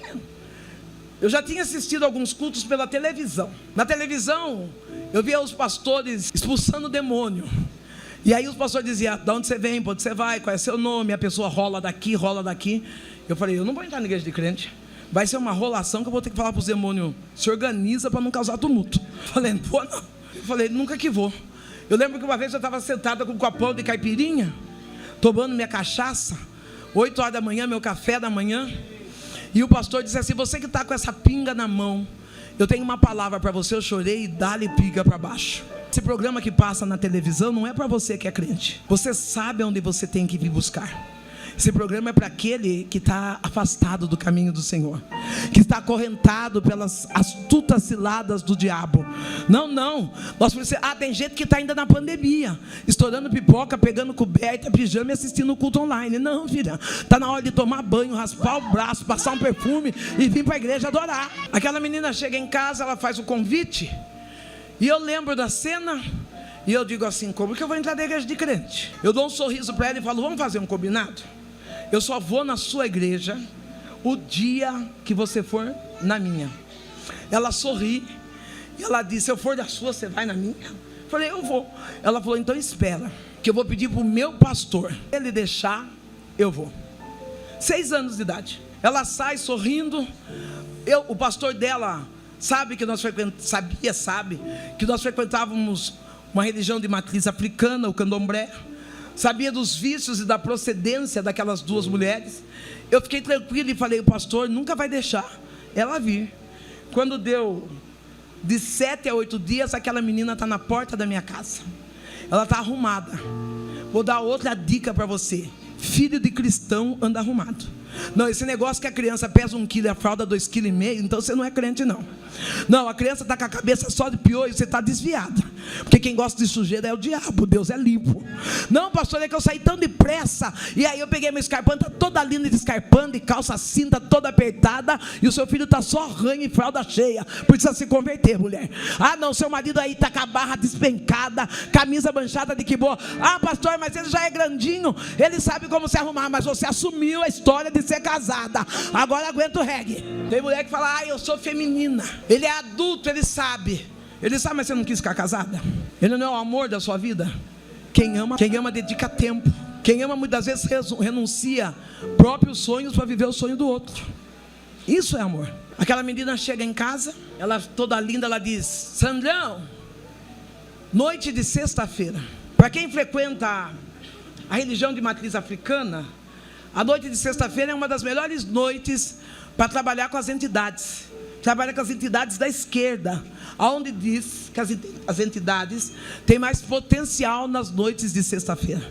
Eu já tinha assistido alguns cultos pela televisão. Na televisão eu via os pastores expulsando o demônio. E aí os pastores diziam: de onde você vem, para onde você vai, qual é seu nome? A pessoa rola daqui, rola daqui. Eu falei: eu não vou entrar na igreja de crente. Vai ser uma rolação que eu vou ter que falar para os demônios: se organiza para não causar tumulto. Eu falei: pô, não. Eu falei: nunca que vou. Eu lembro que uma vez eu estava sentada com um copão de caipirinha, tomando minha cachaça, 8 horas da manhã, meu café da manhã. E o pastor disse assim: você que está com essa pinga na mão, eu tenho uma palavra para você. Eu chorei e dá-lhe pinga para baixo. Esse programa que passa na televisão não é para você que é crente. Você sabe onde você tem que vir buscar. Esse programa é para aquele que está afastado do caminho do Senhor, que está acorrentado pelas astutas ciladas do diabo. Não. Nós precisamos. Tem gente que está ainda na pandemia, estourando pipoca, pegando coberta, pijama e assistindo o culto online. Não, filha, está na hora de tomar banho, raspar o braço, passar um perfume e vir para a igreja adorar. Aquela menina chega em casa, ela faz o convite, e eu lembro da cena, e eu digo assim: como que eu vou entrar na igreja de crente? Eu dou um sorriso para ela e falo: vamos fazer um combinado? Eu só vou na sua igreja o dia que você for na minha. Ela sorri e ela disse: se eu for da sua, você vai na minha? Eu falei: eu vou. Ela falou: então espera, que eu vou pedir para o meu pastor, ele deixar, eu vou. 6 anos de idade. Ela sai sorrindo. O pastor dela sabe que nós frequentávamos uma religião de matriz africana, o candomblé. Sabia dos vícios e da procedência daquelas 2 mulheres. Eu fiquei tranquilo e falei: o pastor nunca vai deixar ela vir. Quando deu de 7 a 8 dias, aquela menina está na porta da minha casa. Ela está arrumada. Vou dar outra dica para você: filho de cristão anda arrumado. Não, esse negócio que a criança pesa 1 quilo e a fralda 2,5 kg, então você não é crente não. Não, a criança está com a cabeça só de piolho, você está desviada. Porque quem gosta de sujeira é o diabo, Deus é limpo. Não, pastor, é que eu saí tão depressa, e aí eu peguei meu escarpão, está toda linda de escarpando, e calça cinta toda apertada, e o seu filho está só ranho e fralda cheia. Precisa se converter, mulher. Ah não, seu marido aí está com a barra despencada, camisa manchada de que boa. Ah pastor, mas ele já é grandinho, ele sabe como se arrumar, mas você assumiu a história de ser casada, agora aguenta o reggae. Tem mulher que fala: ah, eu sou feminina. Ele é adulto, ele sabe, mas você não quis ficar casada? Ele não é o amor da sua vida? Quem ama dedica tempo. Quem ama muitas vezes renuncia próprios sonhos para viver o sonho do outro. Isso é amor. Aquela menina chega em casa, ela toda linda, ela diz: Sandrão, noite de sexta-feira. Para quem frequenta a religião de matriz africana, a noite de sexta-feira é uma das melhores noites para trabalhar com as entidades. Trabalha com as entidades da esquerda, onde diz que as entidades têm mais potencial nas noites de sexta-feira.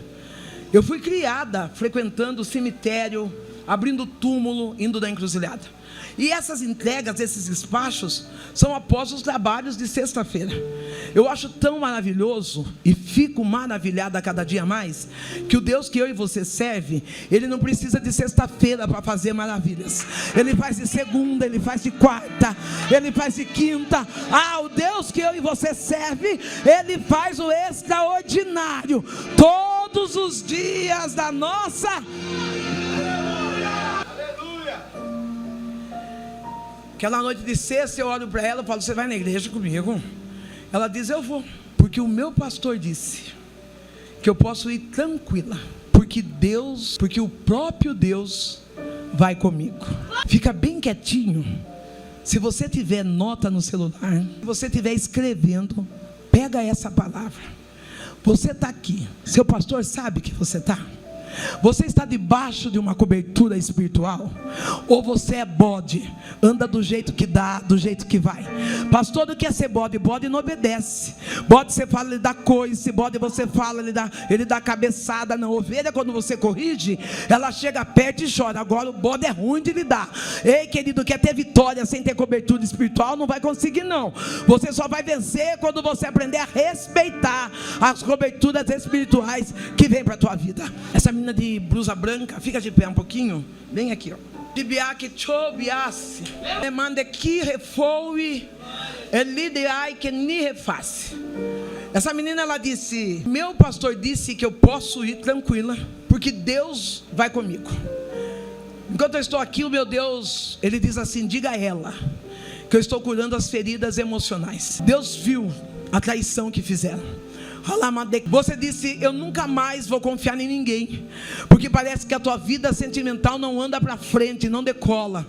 Eu fui criada frequentando o cemitério, abrindo túmulo, indo da encruzilhada. E essas entregas, esses despachos, são após os trabalhos de sexta-feira. Eu acho tão maravilhoso e fico maravilhado a cada dia mais, que o Deus que eu e você serve, Ele não precisa de sexta-feira para fazer maravilhas. Ele faz de segunda, Ele faz de quarta, Ele faz de quinta. O Deus que eu e você serve, Ele faz o extraordinário todos os dias da nossa. Aquela noite de sexta, eu olho para ela e falo: você vai na igreja comigo? Ela diz: eu vou, porque o meu pastor disse que eu posso ir tranquila, porque o próprio Deus vai comigo. Fica bem quietinho. Se você tiver nota no celular, se você estiver escrevendo, pega essa palavra. Você está aqui, seu pastor sabe que você está? Você está debaixo de uma cobertura espiritual? Ou você é bode, anda do jeito que dá, do jeito que vai? Pastor, não quer ser bode? Bode não obedece. Bode você fala, ele dá coice. Bode você fala, ele dá cabeçada. Não, ovelha, quando você corrige, ela chega perto e chora. Agora o bode é ruim de lidar. Ei querido, quer ter vitória sem ter cobertura espiritual? Não vai conseguir não. Você só vai vencer quando você aprender a respeitar as coberturas espirituais que vêm para a tua vida. Essa menina de blusa branca, fica de pé um pouquinho, bem aqui, ó. Bibiaque chobiasse, demande que refoue, elideai que ni reface. Essa menina, ela disse: meu pastor disse que eu posso ir tranquila, porque Deus vai comigo. Enquanto eu estou aqui, o meu Deus, Ele diz assim: diga a ela que eu estou curando as feridas emocionais. Deus viu a traição que fizeram. Você disse: eu nunca mais vou confiar em ninguém, porque parece que a tua vida sentimental não anda para frente, não decola.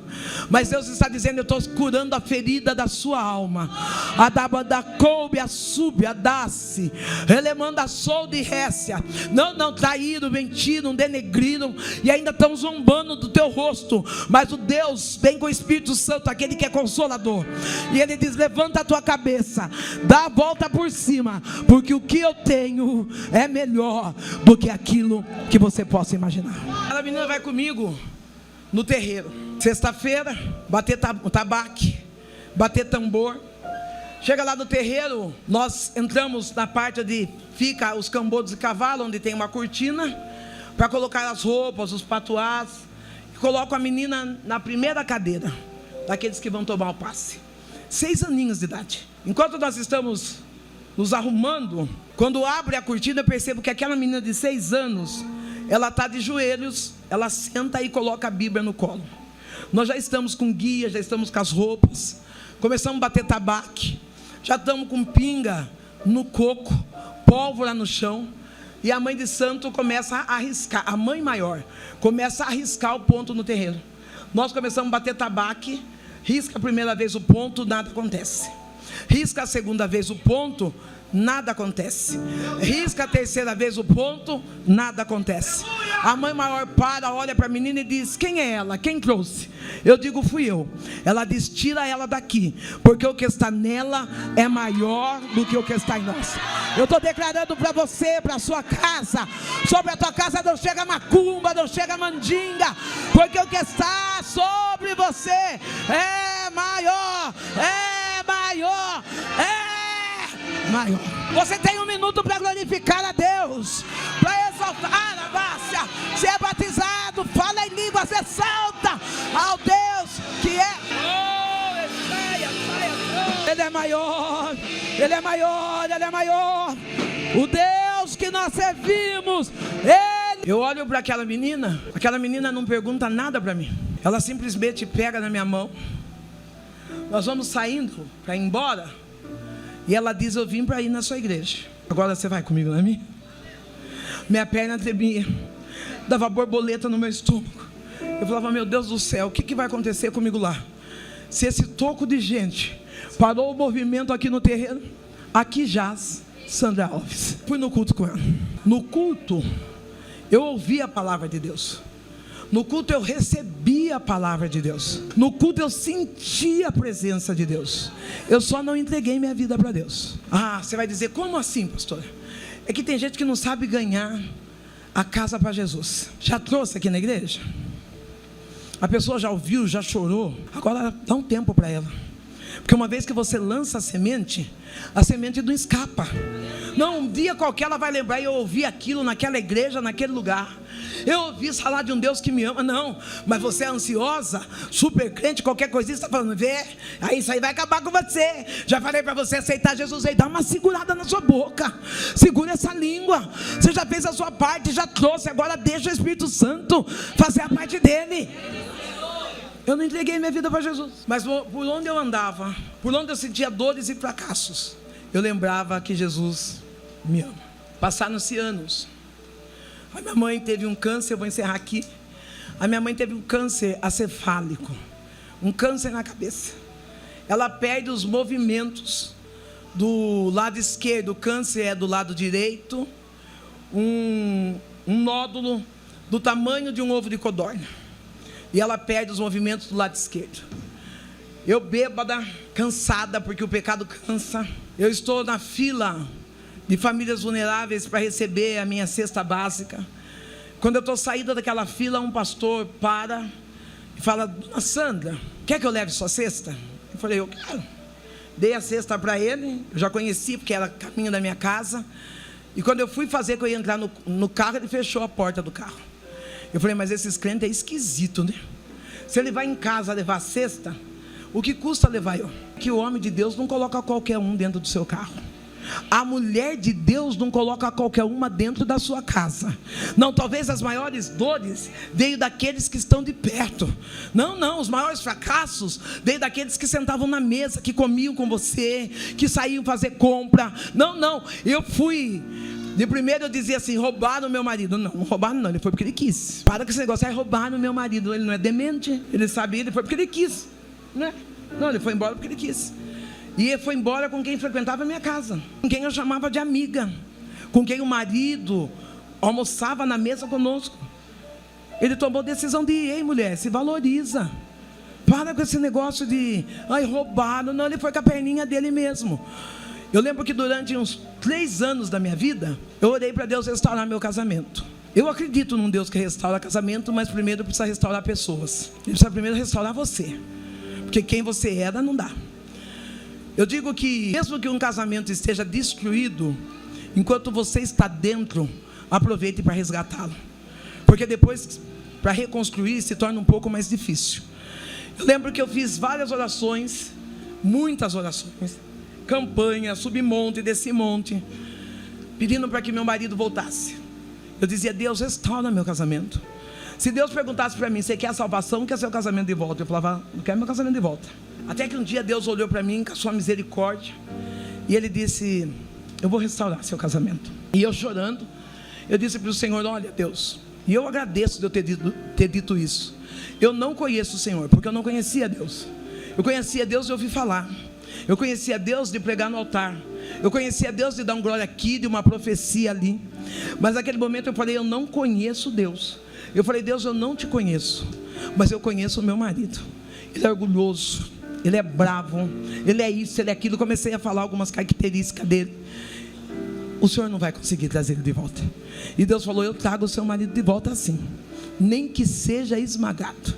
Mas Deus está dizendo: eu estou curando a ferida da sua alma. A da coube, a sub, a dace, ele manda sol de récia. Não traíram, mentiram, denegriram e ainda estão zombando do teu rosto. Mas o Deus vem com o Espírito Santo, aquele que é consolador, e Ele diz: levanta a tua cabeça, dá a volta por cima, porque o que eu tenho é melhor do que aquilo que você possa imaginar. A menina vai comigo no terreiro. Sexta-feira, bater tabaque, bater tambor. Chega lá no terreiro, nós entramos na parte onde fica os cambodos de cavalo, onde tem uma cortina, para colocar as roupas, os patuás. E coloco a menina na primeira cadeira, daqueles que vão tomar o passe. 6 aninhos de idade. Enquanto nós estamos nos arrumando, quando abre a cortina, eu percebo que aquela menina de 6 anos, ela está de joelhos, ela senta e coloca a Bíblia no colo. Nós já estamos com guia, já estamos com as roupas, começamos a bater tabaque, já estamos com pinga no coco, pólvora no chão, e a mãe de santo começa a arriscar, a mãe maior começa a arriscar o ponto no terreiro. Nós começamos a bater tabaque, risca a primeira vez o ponto, nada acontece. Risca a segunda vez o ponto, nada acontece. Risca a terceira vez o ponto, nada acontece. A mãe maior para, olha para a menina e diz: quem é ela? Quem trouxe? Eu digo: fui eu. Ela diz: tira ela daqui, porque o que está nela é maior do que o que está em nós. Eu estou declarando para você, para a sua casa. Sobre a tua casa não chega macumba, não chega mandinga, porque o que está sobre você é maior, é maior, é maior. Você tem 1 minuto para glorificar a Deus, para exaltar a Bácia. Se é batizado, fala em línguas, exalta ao Deus que é. Ele é maior, Ele é maior, Ele é maior. O Deus que nós servimos, Ele. Eu olho para aquela menina não pergunta nada para mim. Ela simplesmente pega na minha mão. Nós vamos saindo para ir embora. E ela diz: eu vim para ir na sua igreja. Agora você vai comigo, não é minha? Minha perna tremia, dava borboleta no meu estômago. Eu falava: meu Deus do céu, o que vai acontecer comigo lá? Se esse toco de gente parou o movimento aqui no terreno, aqui jaz Sandra Alves. Fui no culto com ela. No culto eu ouvi a palavra de Deus. No culto eu recebi a palavra de Deus. No culto eu senti a presença de Deus. Eu só não entreguei minha vida para Deus. Ah, você vai dizer: como assim, pastor? É que tem gente que não sabe ganhar a casa para Jesus. Já trouxe aqui na igreja? A pessoa já ouviu, já chorou. Agora dá um tempo para ela. Porque uma vez que você lança a semente não escapa. Não, um dia qualquer ela vai lembrar: eu ouvi aquilo naquela igreja, naquele lugar. Eu ouvi falar de um Deus que me ama. Não, mas você é ansiosa, super crente, qualquer coisinha você está falando: vê, aí isso aí vai acabar com você. Já falei para você aceitar Jesus aí, dá uma segurada na sua boca, segura essa língua. Você já fez a sua parte, já trouxe, agora deixa o Espírito Santo fazer a parte dele. Eu não entreguei minha vida para Jesus, mas por onde eu andava, por onde eu sentia dores e fracassos, eu lembrava que Jesus me ama. Passaram-se anos. A minha mãe teve um câncer, eu vou encerrar aqui. A minha mãe teve um câncer acefálico, um câncer na cabeça. Ela perde os movimentos do lado esquerdo, o câncer é do lado direito, um nódulo do tamanho de um ovo de codorna. E ela perde os movimentos do lado esquerdo. Eu bêbada, cansada, porque o pecado cansa. Eu estou na fila de famílias vulneráveis para receber a minha cesta básica. Quando eu estou saindo daquela fila, um pastor para e fala: dona Sandra, quer que eu leve sua cesta? Eu falei: eu quero. Dei a cesta para ele, eu já conheci porque era caminho da minha casa. E quando eu fui fazer que eu ia entrar no carro, ele fechou a porta do carro. Eu falei: mas esses crentes é esquisito, né? Se ele vai em casa levar a cesta, o que custa levar eu? Que o homem de Deus não coloca qualquer um dentro do seu carro. A mulher de Deus não coloca qualquer uma dentro da sua casa. Não, talvez as maiores dores veio daqueles que estão de perto. Não, os maiores fracassos veio daqueles que sentavam na mesa, que comiam com você, que saíam fazer compra. Não, eu fui... De primeiro eu dizia assim: roubaram meu marido. Não roubaram não, ele foi porque ele quis. Para com esse negócio: aí roubaram meu marido. Ele não é demente, ele sabia, ele foi porque ele quis, né? Não, ele foi embora porque ele quis. E ele foi embora com quem frequentava a minha casa, com quem eu chamava de amiga, com quem o marido almoçava na mesa conosco. Ele tomou a decisão de: ei, mulher, se valoriza. Para com esse negócio de: ai, roubaram. Não, ele foi com a perninha dele mesmo. Eu lembro que durante uns 3 anos da minha vida, eu orei para Deus restaurar meu casamento. Eu acredito num Deus que restaura casamento, mas primeiro precisa restaurar pessoas. Ele precisa primeiro restaurar você, porque quem você era não dá. Eu digo que mesmo que um casamento esteja destruído, enquanto você está dentro, aproveite para resgatá-lo, porque depois, para reconstruir, se torna um pouco mais difícil. Eu lembro que eu fiz várias orações, muitas orações, campanha, subi monte, desci monte, pedindo para que meu marido voltasse. Eu dizia: Deus, restaura meu casamento. Se Deus perguntasse para mim: você quer a salvação ou quer seu casamento de volta? Eu falava: não quero meu casamento de volta. Até que um dia Deus olhou para mim com a sua misericórdia e Ele disse: eu vou restaurar seu casamento. E eu chorando, eu disse para o Senhor: olha Deus, e eu agradeço de eu ter dito isso. Eu não conheço o Senhor, porque eu não conhecia Deus. Eu conhecia Deus de ouvir falar. Eu conhecia Deus de pregar no altar. Eu conhecia Deus de dar um glória aqui, de uma profecia ali. Mas naquele momento eu falei: eu não conheço Deus. Eu falei: Deus, eu não te conheço, mas eu conheço o meu marido. Ele é orgulhoso, ele é bravo, ele é isso, ele é aquilo. Comecei a falar algumas características dele. O Senhor não vai conseguir trazer ele de volta. E Deus falou: eu trago o seu marido de volta assim, nem que seja esmagado.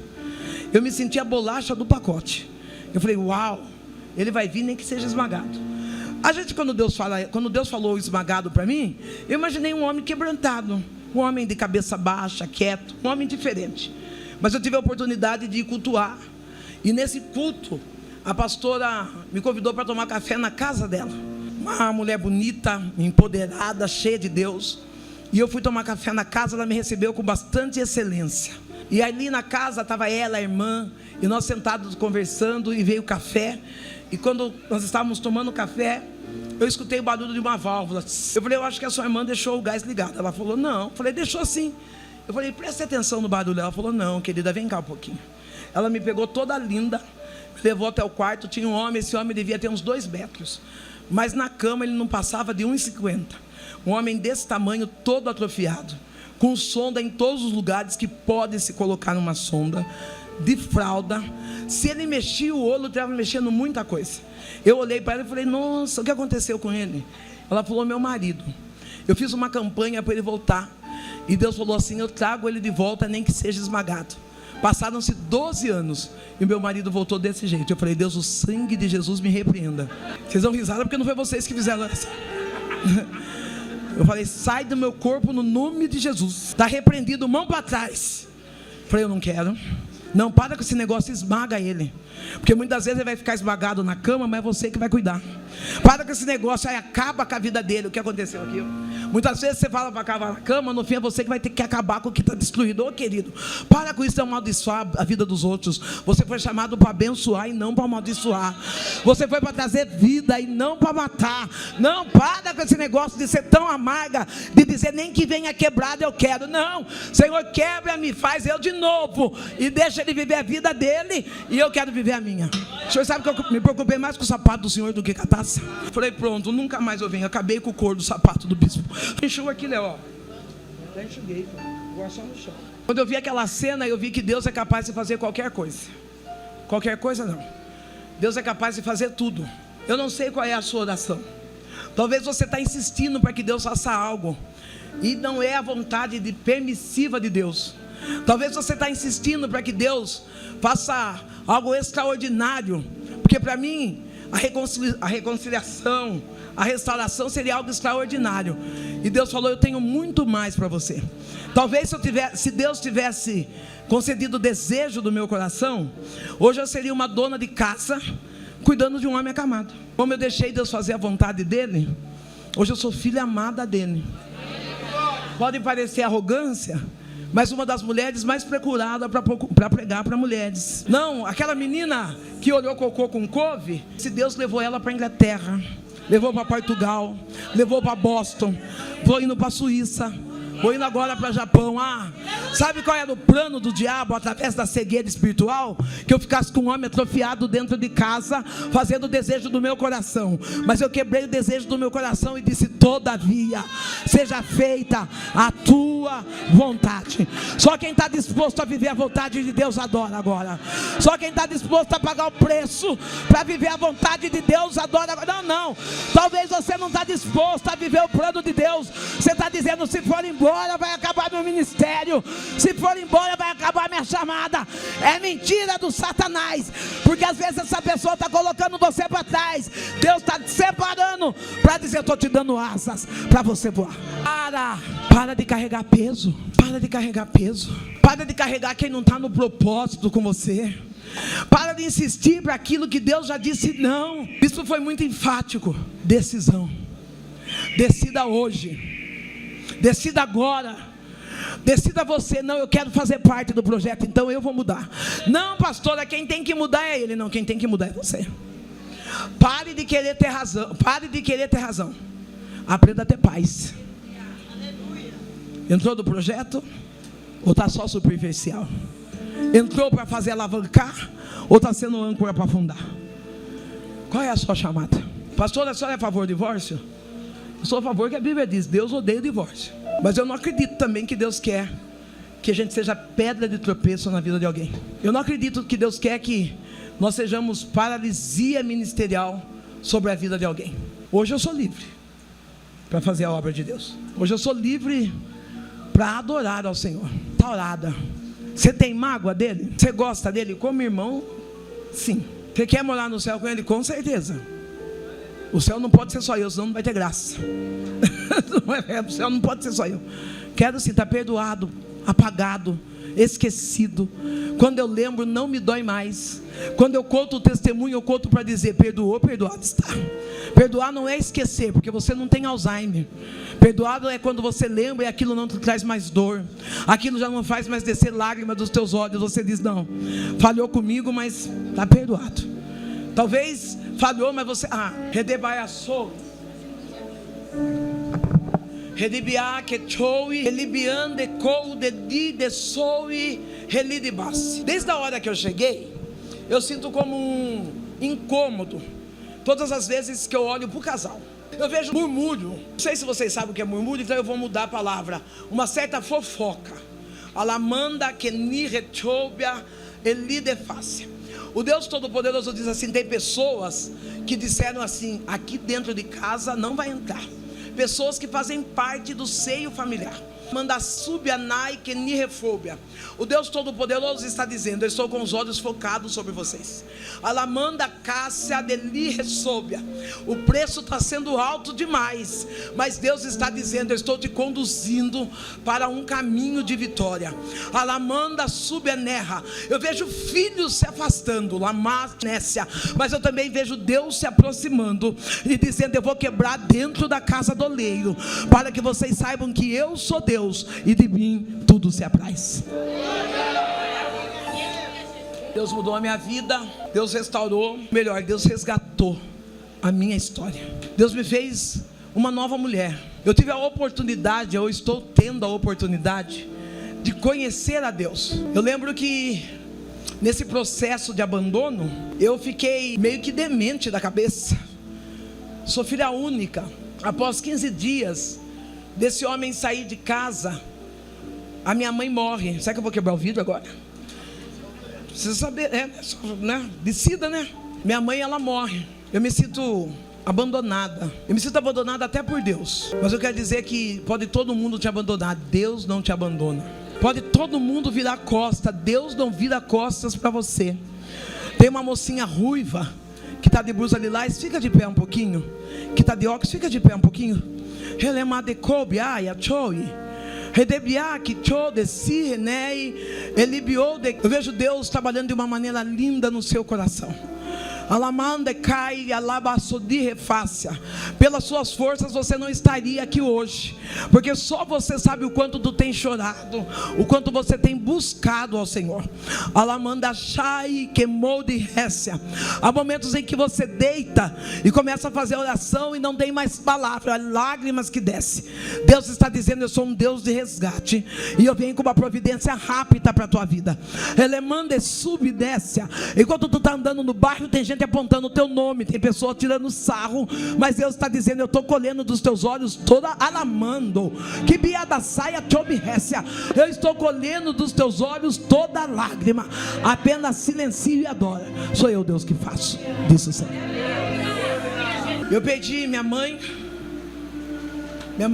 Eu me senti a bolacha do pacote. Eu falei: uau, ele vai vir nem que seja esmagado. A gente, quando Deus falou esmagado para mim, eu imaginei um homem quebrantado, um homem de cabeça baixa, quieto, um homem diferente. Mas eu tive a oportunidade de ir cultuar. E nesse culto, a pastora me convidou para tomar café na casa dela. Uma mulher bonita, empoderada, cheia de Deus. E eu fui tomar café na casa, ela me recebeu com bastante excelência. E ali na casa estava ela, a irmã, e nós sentados conversando, e veio o café. E quando nós estávamos tomando café, eu escutei o barulho de uma válvula. Eu falei: eu acho que a sua irmã deixou o gás ligado. Ela falou: não. Eu falei: deixou sim. Eu falei: preste atenção no barulho. Ela falou: não, querida, vem cá um pouquinho. Ela me pegou toda linda, me levou até o quarto. Tinha um homem, esse homem devia ter uns 2 metros, mas na cama ele não passava de 1,50. Um homem desse tamanho, todo atrofiado, com sonda em todos os lugares que pode se colocar numa sonda, de fralda. Se ele mexia o olho, estava mexendo muita coisa. Eu olhei para ela e falei: nossa, o que aconteceu com ele? Ela falou: meu marido. Eu fiz uma campanha para ele voltar, e Deus falou assim: eu trago ele de volta, nem que seja esmagado. Passaram-se 12 anos e meu marido voltou desse jeito. Eu falei: Deus, o sangue de Jesus me repreenda. Vocês dão risada porque não foi vocês que fizeram assim. Eu falei: sai do meu corpo no nome de Jesus. Está repreendido, mão para trás. Eu falei: eu não quero. Não, para com esse negócio, esmaga ele. Porque muitas vezes ele vai ficar esmagado na cama, mas é você que vai cuidar. Para com esse negócio, aí acaba com a vida dele. O que aconteceu aqui? Muitas vezes você fala para acabar na cama, no fim é você que vai ter que acabar com o que está destruído. Ô querido, para com isso de amaldiçoar a vida dos outros. Você foi chamado para abençoar e não para amaldiçoar. Você foi para trazer vida e não para matar. Não, para com esse negócio de ser tão amarga, de dizer nem que venha quebrado eu quero. Não, Senhor, quebra-me, faz eu de novo e deixa ele viver a vida dele e eu quero viver a minha. O senhor sabe que eu me preocupei mais com o sapato do senhor do que com a taça? Falei: pronto, nunca mais eu venho. Acabei com o couro do sapato do bispo. Enxuga aqui, Léo, ó. Até enxuguei, agora só no chão. Quando eu vi aquela cena, eu vi que Deus é capaz de fazer qualquer coisa. Qualquer coisa não. Deus é capaz de fazer tudo. Eu não sei qual é a sua oração. Talvez você está insistindo para que Deus faça algo e não é a vontade permissiva de Deus. Talvez você está insistindo para que Deus faça algo extraordinário, porque para mim a reconciliação, a restauração seria algo extraordinário. E Deus falou: eu tenho muito mais para você. Talvez se Deus tivesse concedido o desejo do meu coração, hoje eu seria uma dona de casa, cuidando de um homem acamado. Como eu deixei Deus fazer a vontade dele, hoje eu sou filha amada dele. Pode parecer arrogância, mas uma das mulheres mais procuradas para pregar para mulheres. Não, aquela menina que olhou cocô com couve, se Deus levou ela para a Inglaterra, levou para Portugal, levou para Boston, foi indo para a Suíça, Vou indo agora para o Japão. Sabe qual era o plano do diabo através da cegueira espiritual? Que eu ficasse com um homem atrofiado dentro de casa, fazendo o desejo do meu coração. Mas eu quebrei o desejo do meu coração e disse: todavia, seja feita a tua vontade. Só quem está disposto a viver a vontade de Deus adora agora. Só quem está disposto a pagar o preço para viver a vontade de Deus adora agora. Não. Talvez você não está disposto a viver o plano de Deus. Você está dizendo: se for embora vai acabar meu ministério, se for embora vai acabar minha chamada. É mentira do Satanás, porque às vezes essa pessoa está colocando você para trás. Deus está te separando para dizer: eu estou te dando asas para você voar. Para de carregar peso. Para de carregar peso. Para de carregar quem não está no propósito com você. Para de insistir para aquilo que Deus já disse não. Isso foi muito enfático. Decisão. Decida hoje. Decida agora. Decida você: não, eu quero fazer parte do projeto, então eu vou mudar. Não, pastora, quem tem que mudar é ele. Não, quem tem que mudar é você. Pare de querer ter razão. Pare de querer ter razão. Aprenda a ter paz. Entrou do projeto ou está só superficial? Entrou para fazer alavancar ou está sendo âncora para afundar? Qual é a sua chamada? Pastor, a senhora é a favor do divórcio? Eu sou a favor, que a Bíblia diz: Deus odeia o divórcio. Mas eu não acredito também que Deus quer que a gente seja pedra de tropeço na vida de alguém. Eu não acredito que Deus quer que nós sejamos paralisia ministerial sobre a vida de alguém. Hoje eu sou livre para fazer a obra de Deus. Hoje eu sou livre para adorar ao Senhor. Está orada. Você tem mágoa dele? Você gosta dele como irmão? Sim. Você quer morar no céu com ele? Com certeza. O céu não pode ser só eu, senão não vai ter graça. O céu não pode ser só eu. Quero sim estar perdoado, apagado, esquecido. Quando eu lembro, não me dói mais. Quando eu conto o testemunho, eu conto para dizer: perdoou, perdoado está. Perdoar não é esquecer, porque você não tem Alzheimer. Perdoado é quando você lembra e aquilo não te traz mais dor. Aquilo já não faz mais descer lágrimas dos teus olhos. Você diz: não, falhou comigo, mas está perdoado. Talvez falhou, mas você... redebaiaçou. Redibia que choui, elibiande cou de di de soui, relidibase. Desde a hora que eu cheguei, eu sinto como um incômodo. Todas as vezes que eu olho para o casal, eu vejo murmúrio. Não sei se vocês sabem o que é murmúrio, então eu vou mudar a palavra. Uma certa fofoca. Alamanda que ni rechobia elideface. O Deus Todo-Poderoso diz assim: tem pessoas que disseram assim: aqui dentro de casa não vai entrar. Pessoas que fazem parte do seio familiar. Manda subianai que nirefobia. O Deus Todo-Poderoso está dizendo: eu estou com os olhos focados sobre vocês. Alamanda cássia de liresobia. O preço está sendo alto demais, mas Deus está dizendo: eu estou te conduzindo para um caminho de vitória. Alamanda subenerra. Eu vejo filhos se afastando, lamasnécia, mas eu também vejo Deus se aproximando e dizendo: eu vou quebrar dentro da casa do oleiro, para que vocês saibam que eu sou Deus e de mim tudo se apraz. Deus mudou a minha vida. Deus restaurou, melhor, Deus resgatou a minha história. Deus me fez uma nova mulher. Eu tive a oportunidade, eu estou tendo a oportunidade de conhecer a Deus. Eu lembro que nesse processo de abandono, eu fiquei meio que demente da cabeça. Sou filha única. Após 15 dias desse homem sair de casa, a minha mãe morre. Será que eu vou quebrar o vidro agora? Precisa saber, né? Decida, né? Minha mãe, ela morre. Eu me sinto abandonada. Eu me sinto abandonada até por Deus. Mas eu quero dizer que pode todo mundo te abandonar, Deus não te abandona. Pode todo mundo virar costa, Deus não vira costas para você. Tem uma mocinha ruiva que está de blusa lilás, fica de pé um pouquinho. Que está de óculos, fica de pé um pouquinho. Eu vejo Deus trabalhando de uma maneira linda no seu coração. Alamande cai, alabaçodi refácia. Pelas suas forças você não estaria aqui hoje, porque só você sabe o quanto tu tem chorado, o quanto você tem buscado ao Senhor. Alamanda chai queimou de récia. Há momentos em que você deita e começa a fazer oração e não tem mais palavra, lágrimas que descem. Deus está dizendo: eu sou um Deus de resgate e eu venho com uma providência rápida para a tua vida. Ele manda subdécia. Enquanto tu está andando no bairro, tem gente apontando o teu nome, tem pessoa tirando sarro, mas Deus está dizendo: eu estou colhendo dos teus olhos toda alamando, que biada saia tobirrécia. Eu estou colhendo dos teus olhos toda lágrima. Apenas silencio e adora. Sou eu, Deus, que faço, disse o Senhor. Eu perdi minha mãe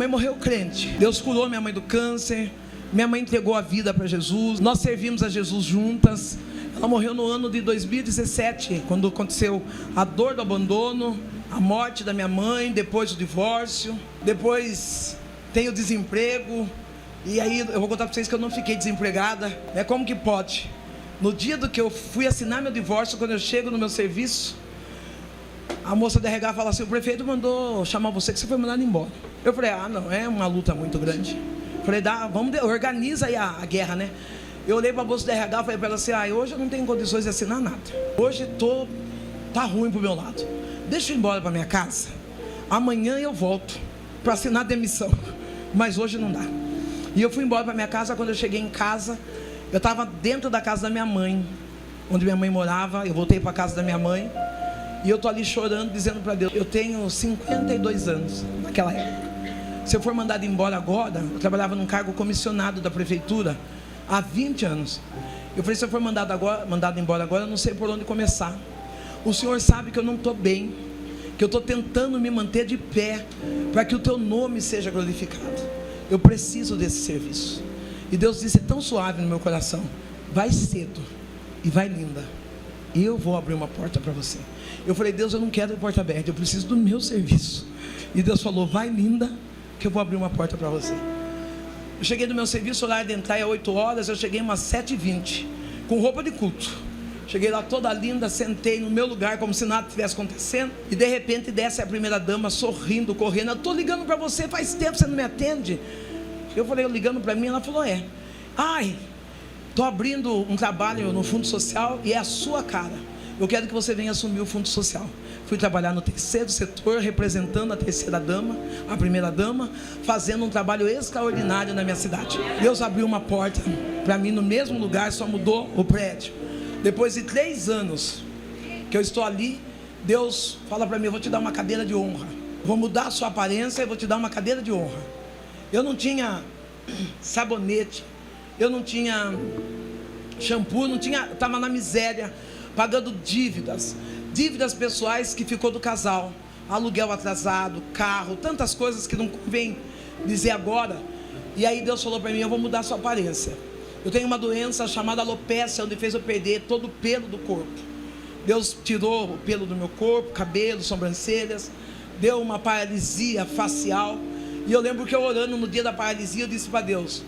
morreu crente. Deus curou minha mãe do câncer. Minha mãe entregou a vida para Jesus. Nós servimos a Jesus juntas. Ela morreu no ano de 2017, quando aconteceu a dor do abandono, a morte da minha mãe, depois o divórcio, depois tem o desemprego. E aí eu vou contar para vocês que eu não fiquei desempregada. Como que pode? No dia do que eu fui assinar meu divórcio, quando eu chego no meu serviço, a moça do RH fala assim: o prefeito mandou chamar você, que você foi mandado embora. Eu falei: não, é uma luta muito grande. Falei: organiza aí a guerra, né? Eu olhei para a moça do RH e falei para ela assim: hoje eu não tenho condições de assinar nada. Hoje tá ruim pro meu lado. Deixa eu ir embora para minha casa. Amanhã eu volto para assinar demissão. Mas hoje não dá. E eu fui embora para minha casa. Quando eu cheguei em casa, eu estava dentro da casa da minha mãe, onde minha mãe morava. Eu voltei para a casa da minha mãe. E eu estou ali chorando, dizendo para Deus: eu tenho 52 anos naquela época. Se eu for mandado embora agora, eu trabalhava num cargo comissionado da prefeitura há 20 anos. Eu falei: se eu for mandado embora agora, eu não sei por onde começar. O Senhor sabe que eu não estou bem, que eu estou tentando me manter de pé, para que o teu nome seja glorificado. Eu preciso desse serviço. E Deus disse tão suave no meu coração: vai cedo e vai linda, e eu vou abrir uma porta para você. Eu falei: Deus, eu não quero a porta aberta, eu preciso do meu serviço. E Deus falou: vai linda, que eu vou abrir uma porta para você. Eu cheguei no meu serviço, o horário de entrar é 8 horas, eu cheguei umas 7h20, com roupa de culto. Cheguei lá toda linda, sentei no meu lugar como se nada estivesse acontecendo. E de repente desce a primeira dama sorrindo, correndo: eu estou ligando para você, faz tempo você não me atende. Eu falei: ligando para mim? Ela falou: estou abrindo um trabalho no Fundo Social e é a sua cara. Eu quero que você venha assumir o Fundo Social. Fui trabalhar no terceiro setor, representando a terceira dama, a primeira dama, fazendo um trabalho extraordinário na minha cidade. Deus abriu uma porta para mim no mesmo lugar, só mudou o prédio. Depois de 3 anos que eu estou ali, Deus fala para mim: eu vou te dar uma cadeira de honra. Vou mudar a sua aparência e vou te dar uma cadeira de honra. Eu não tinha sabonete, eu não tinha shampoo, estava na miséria, pagando dívidas pessoais que ficou do casal, aluguel atrasado, carro, tantas coisas que não convém dizer agora. E aí Deus falou para mim: eu vou mudar a sua aparência. Eu tenho uma doença chamada alopecia, onde fez eu perder todo o pelo do corpo. Deus tirou o pelo do meu corpo, cabelo, sobrancelhas, deu uma paralisia facial. E eu lembro que eu orando no dia da paralisia, eu disse para Deus: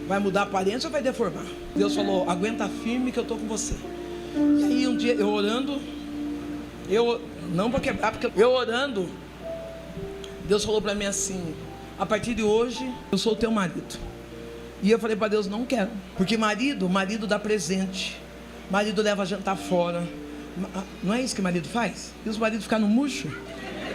vai mudar a aparência ou vai deformar? Deus falou: aguenta firme que eu estou com você. E aí um dia eu orando, não para quebrar, porque eu orando, Deus falou para mim assim: a partir de hoje eu sou o teu marido. E eu falei para Deus: não quero, porque marido dá presente, marido leva jantar fora. Não é isso que marido faz? E os maridos ficam no murcho?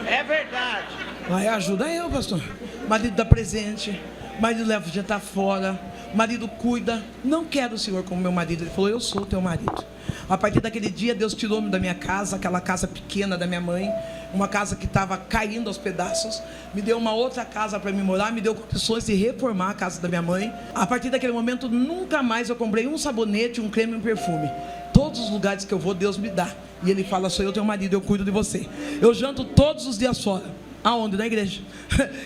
É verdade. Aí ajuda eu, pastor. Marido dá presente, marido leva jantar fora, marido cuida. Não quero o Senhor como meu marido. Ele falou: eu sou o teu marido. A partir daquele dia, Deus tirou-me da minha casa, aquela casa pequena da minha mãe, uma casa que estava caindo aos pedaços, me deu uma outra casa para me morar, me deu condições de reformar a casa da minha mãe. A partir daquele momento, nunca mais eu comprei um sabonete, um creme e um perfume. Todos os lugares que eu vou, Deus me dá. E Ele fala: sou eu teu marido, eu cuido de você. Eu janto todos os dias fora. Aonde? Na igreja.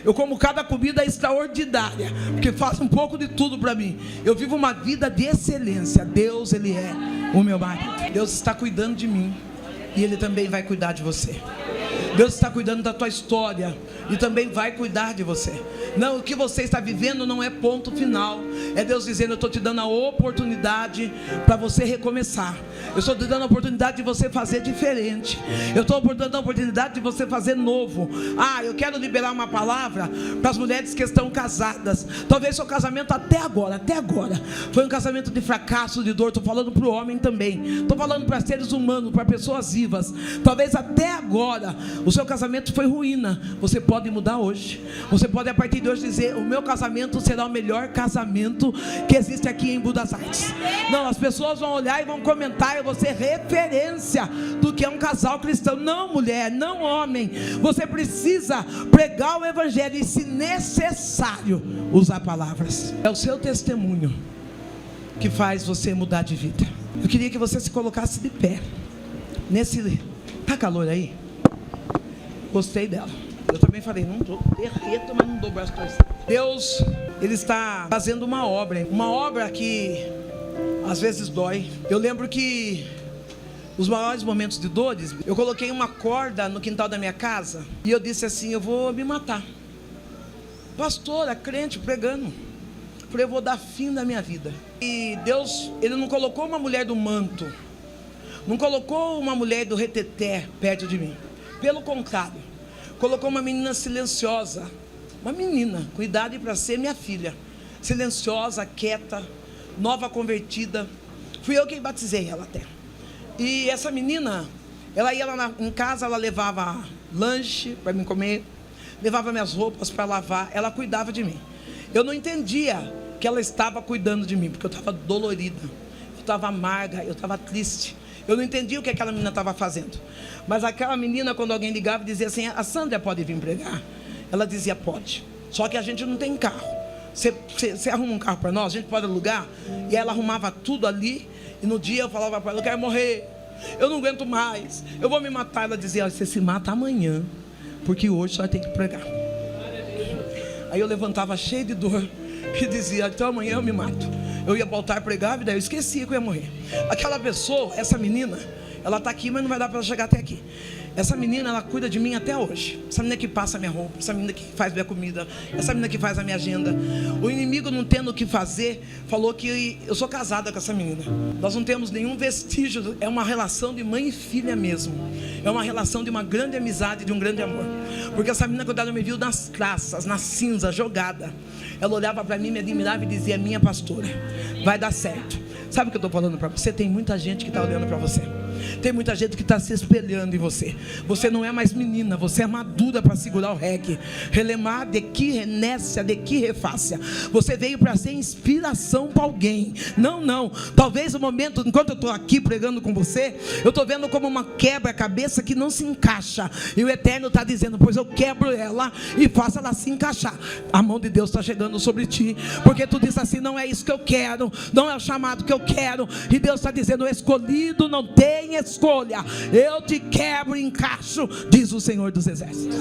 Eu como cada comida extraordinária, porque faz um pouco de tudo para mim. Eu vivo uma vida de excelência. Deus, Ele é o meu marido. Deus está cuidando de mim, e Ele também vai cuidar de você. Deus está cuidando da tua história e também vai cuidar de você. Não, o que você está vivendo não é ponto final. É Deus dizendo: eu estou te dando a oportunidade para você recomeçar. Eu estou te dando a oportunidade de você fazer diferente. Eu estou dando a oportunidade de você fazer novo. Eu quero liberar uma palavra para as mulheres que estão casadas. Talvez seu casamento até agora foi um casamento de fracasso, de dor. Estou falando para o homem também. Estou falando para seres humanos, para pessoas vivas. Talvez até agora o seu casamento foi ruína. Você pode mudar hoje. Você pode a partir de hoje dizer: o meu casamento será o melhor casamento que existe aqui em Budas Artes. Não, as pessoas vão olhar e vão comentar: eu vou ser referência do que é um casal cristão. Não, mulher, não, homem. Você precisa pregar o evangelho e, se necessário, usar palavras. É o seu testemunho que faz você mudar de vida. Eu queria que você se colocasse de pé. Tá calor aí? Gostei dela. Eu também falei: não dou derreto, mas não dou braço torcido. Deus, Ele está fazendo uma obra que às vezes dói. Eu lembro que os maiores momentos de dores, eu coloquei uma corda no quintal da minha casa e eu disse assim: eu vou me matar. Pastora, crente, pregando. Falei: eu vou dar fim da minha vida. E Deus, Ele não colocou uma mulher do manto, não colocou uma mulher do reteté perto de mim. Pelo contrário, colocou uma menina silenciosa, uma menina com idade para ser minha filha, silenciosa, quieta, nova convertida. Fui eu quem batizei ela até. E essa menina, ela ia lá em casa, ela levava lanche para mim comer, levava minhas roupas para lavar, ela cuidava de mim. Eu não entendia que ela estava cuidando de mim, porque eu estava dolorida, eu estava amarga, eu estava triste. Eu não entendia o que aquela menina estava fazendo. Mas aquela menina, quando alguém ligava e dizia assim: a Sandra pode vir pregar? Ela dizia: pode. Só que a gente não tem carro. Você arruma um carro para nós? A gente pode alugar? E ela arrumava tudo ali. E no dia eu falava para ela: eu quero morrer, eu não aguento mais, eu vou me matar. Ela dizia: você se mata amanhã, porque hoje só tem que pregar. Aí eu levantava cheio de dor e dizia: então amanhã eu me mato. Eu ia voltar a pregar, e daí eu esquecia que eu ia morrer. Aquela pessoa, essa menina, ela está aqui, mas não vai dar para ela chegar até aqui. Essa menina, ela cuida de mim até hoje. Essa menina que passa a minha roupa, essa menina que faz minha comida, essa menina que faz a minha agenda. O inimigo, não tendo o que fazer, falou que eu sou casada com essa menina. Nós não temos nenhum vestígio. É uma relação de mãe e filha mesmo. É uma relação de uma grande amizade, de um grande amor. Porque essa menina, quando ela me viu nas traças, na cinza, jogada, ela olhava para mim, me admirava e dizia: minha pastora, vai dar certo. Sabe o que eu estou falando para você? Tem muita gente que está olhando para você. Tem muita gente que está se espelhando em você. Você não é mais menina, você é madura para segurar o reggae. Relemar de que renécia, de que refácia. Você veio para ser inspiração para alguém. Não. Talvez o momento, enquanto eu estou aqui pregando com você, eu estou vendo como uma quebra-cabeça que não se encaixa. E o Eterno está dizendo: pois eu quebro ela e faço ela se encaixar. A mão de Deus está chegando sobre ti, porque tu diz assim: não é isso que eu quero, não é o chamado que eu quero. E Deus está dizendo: o escolhido não tem escolha, eu te quebro e encaixo, diz o Senhor dos Exércitos.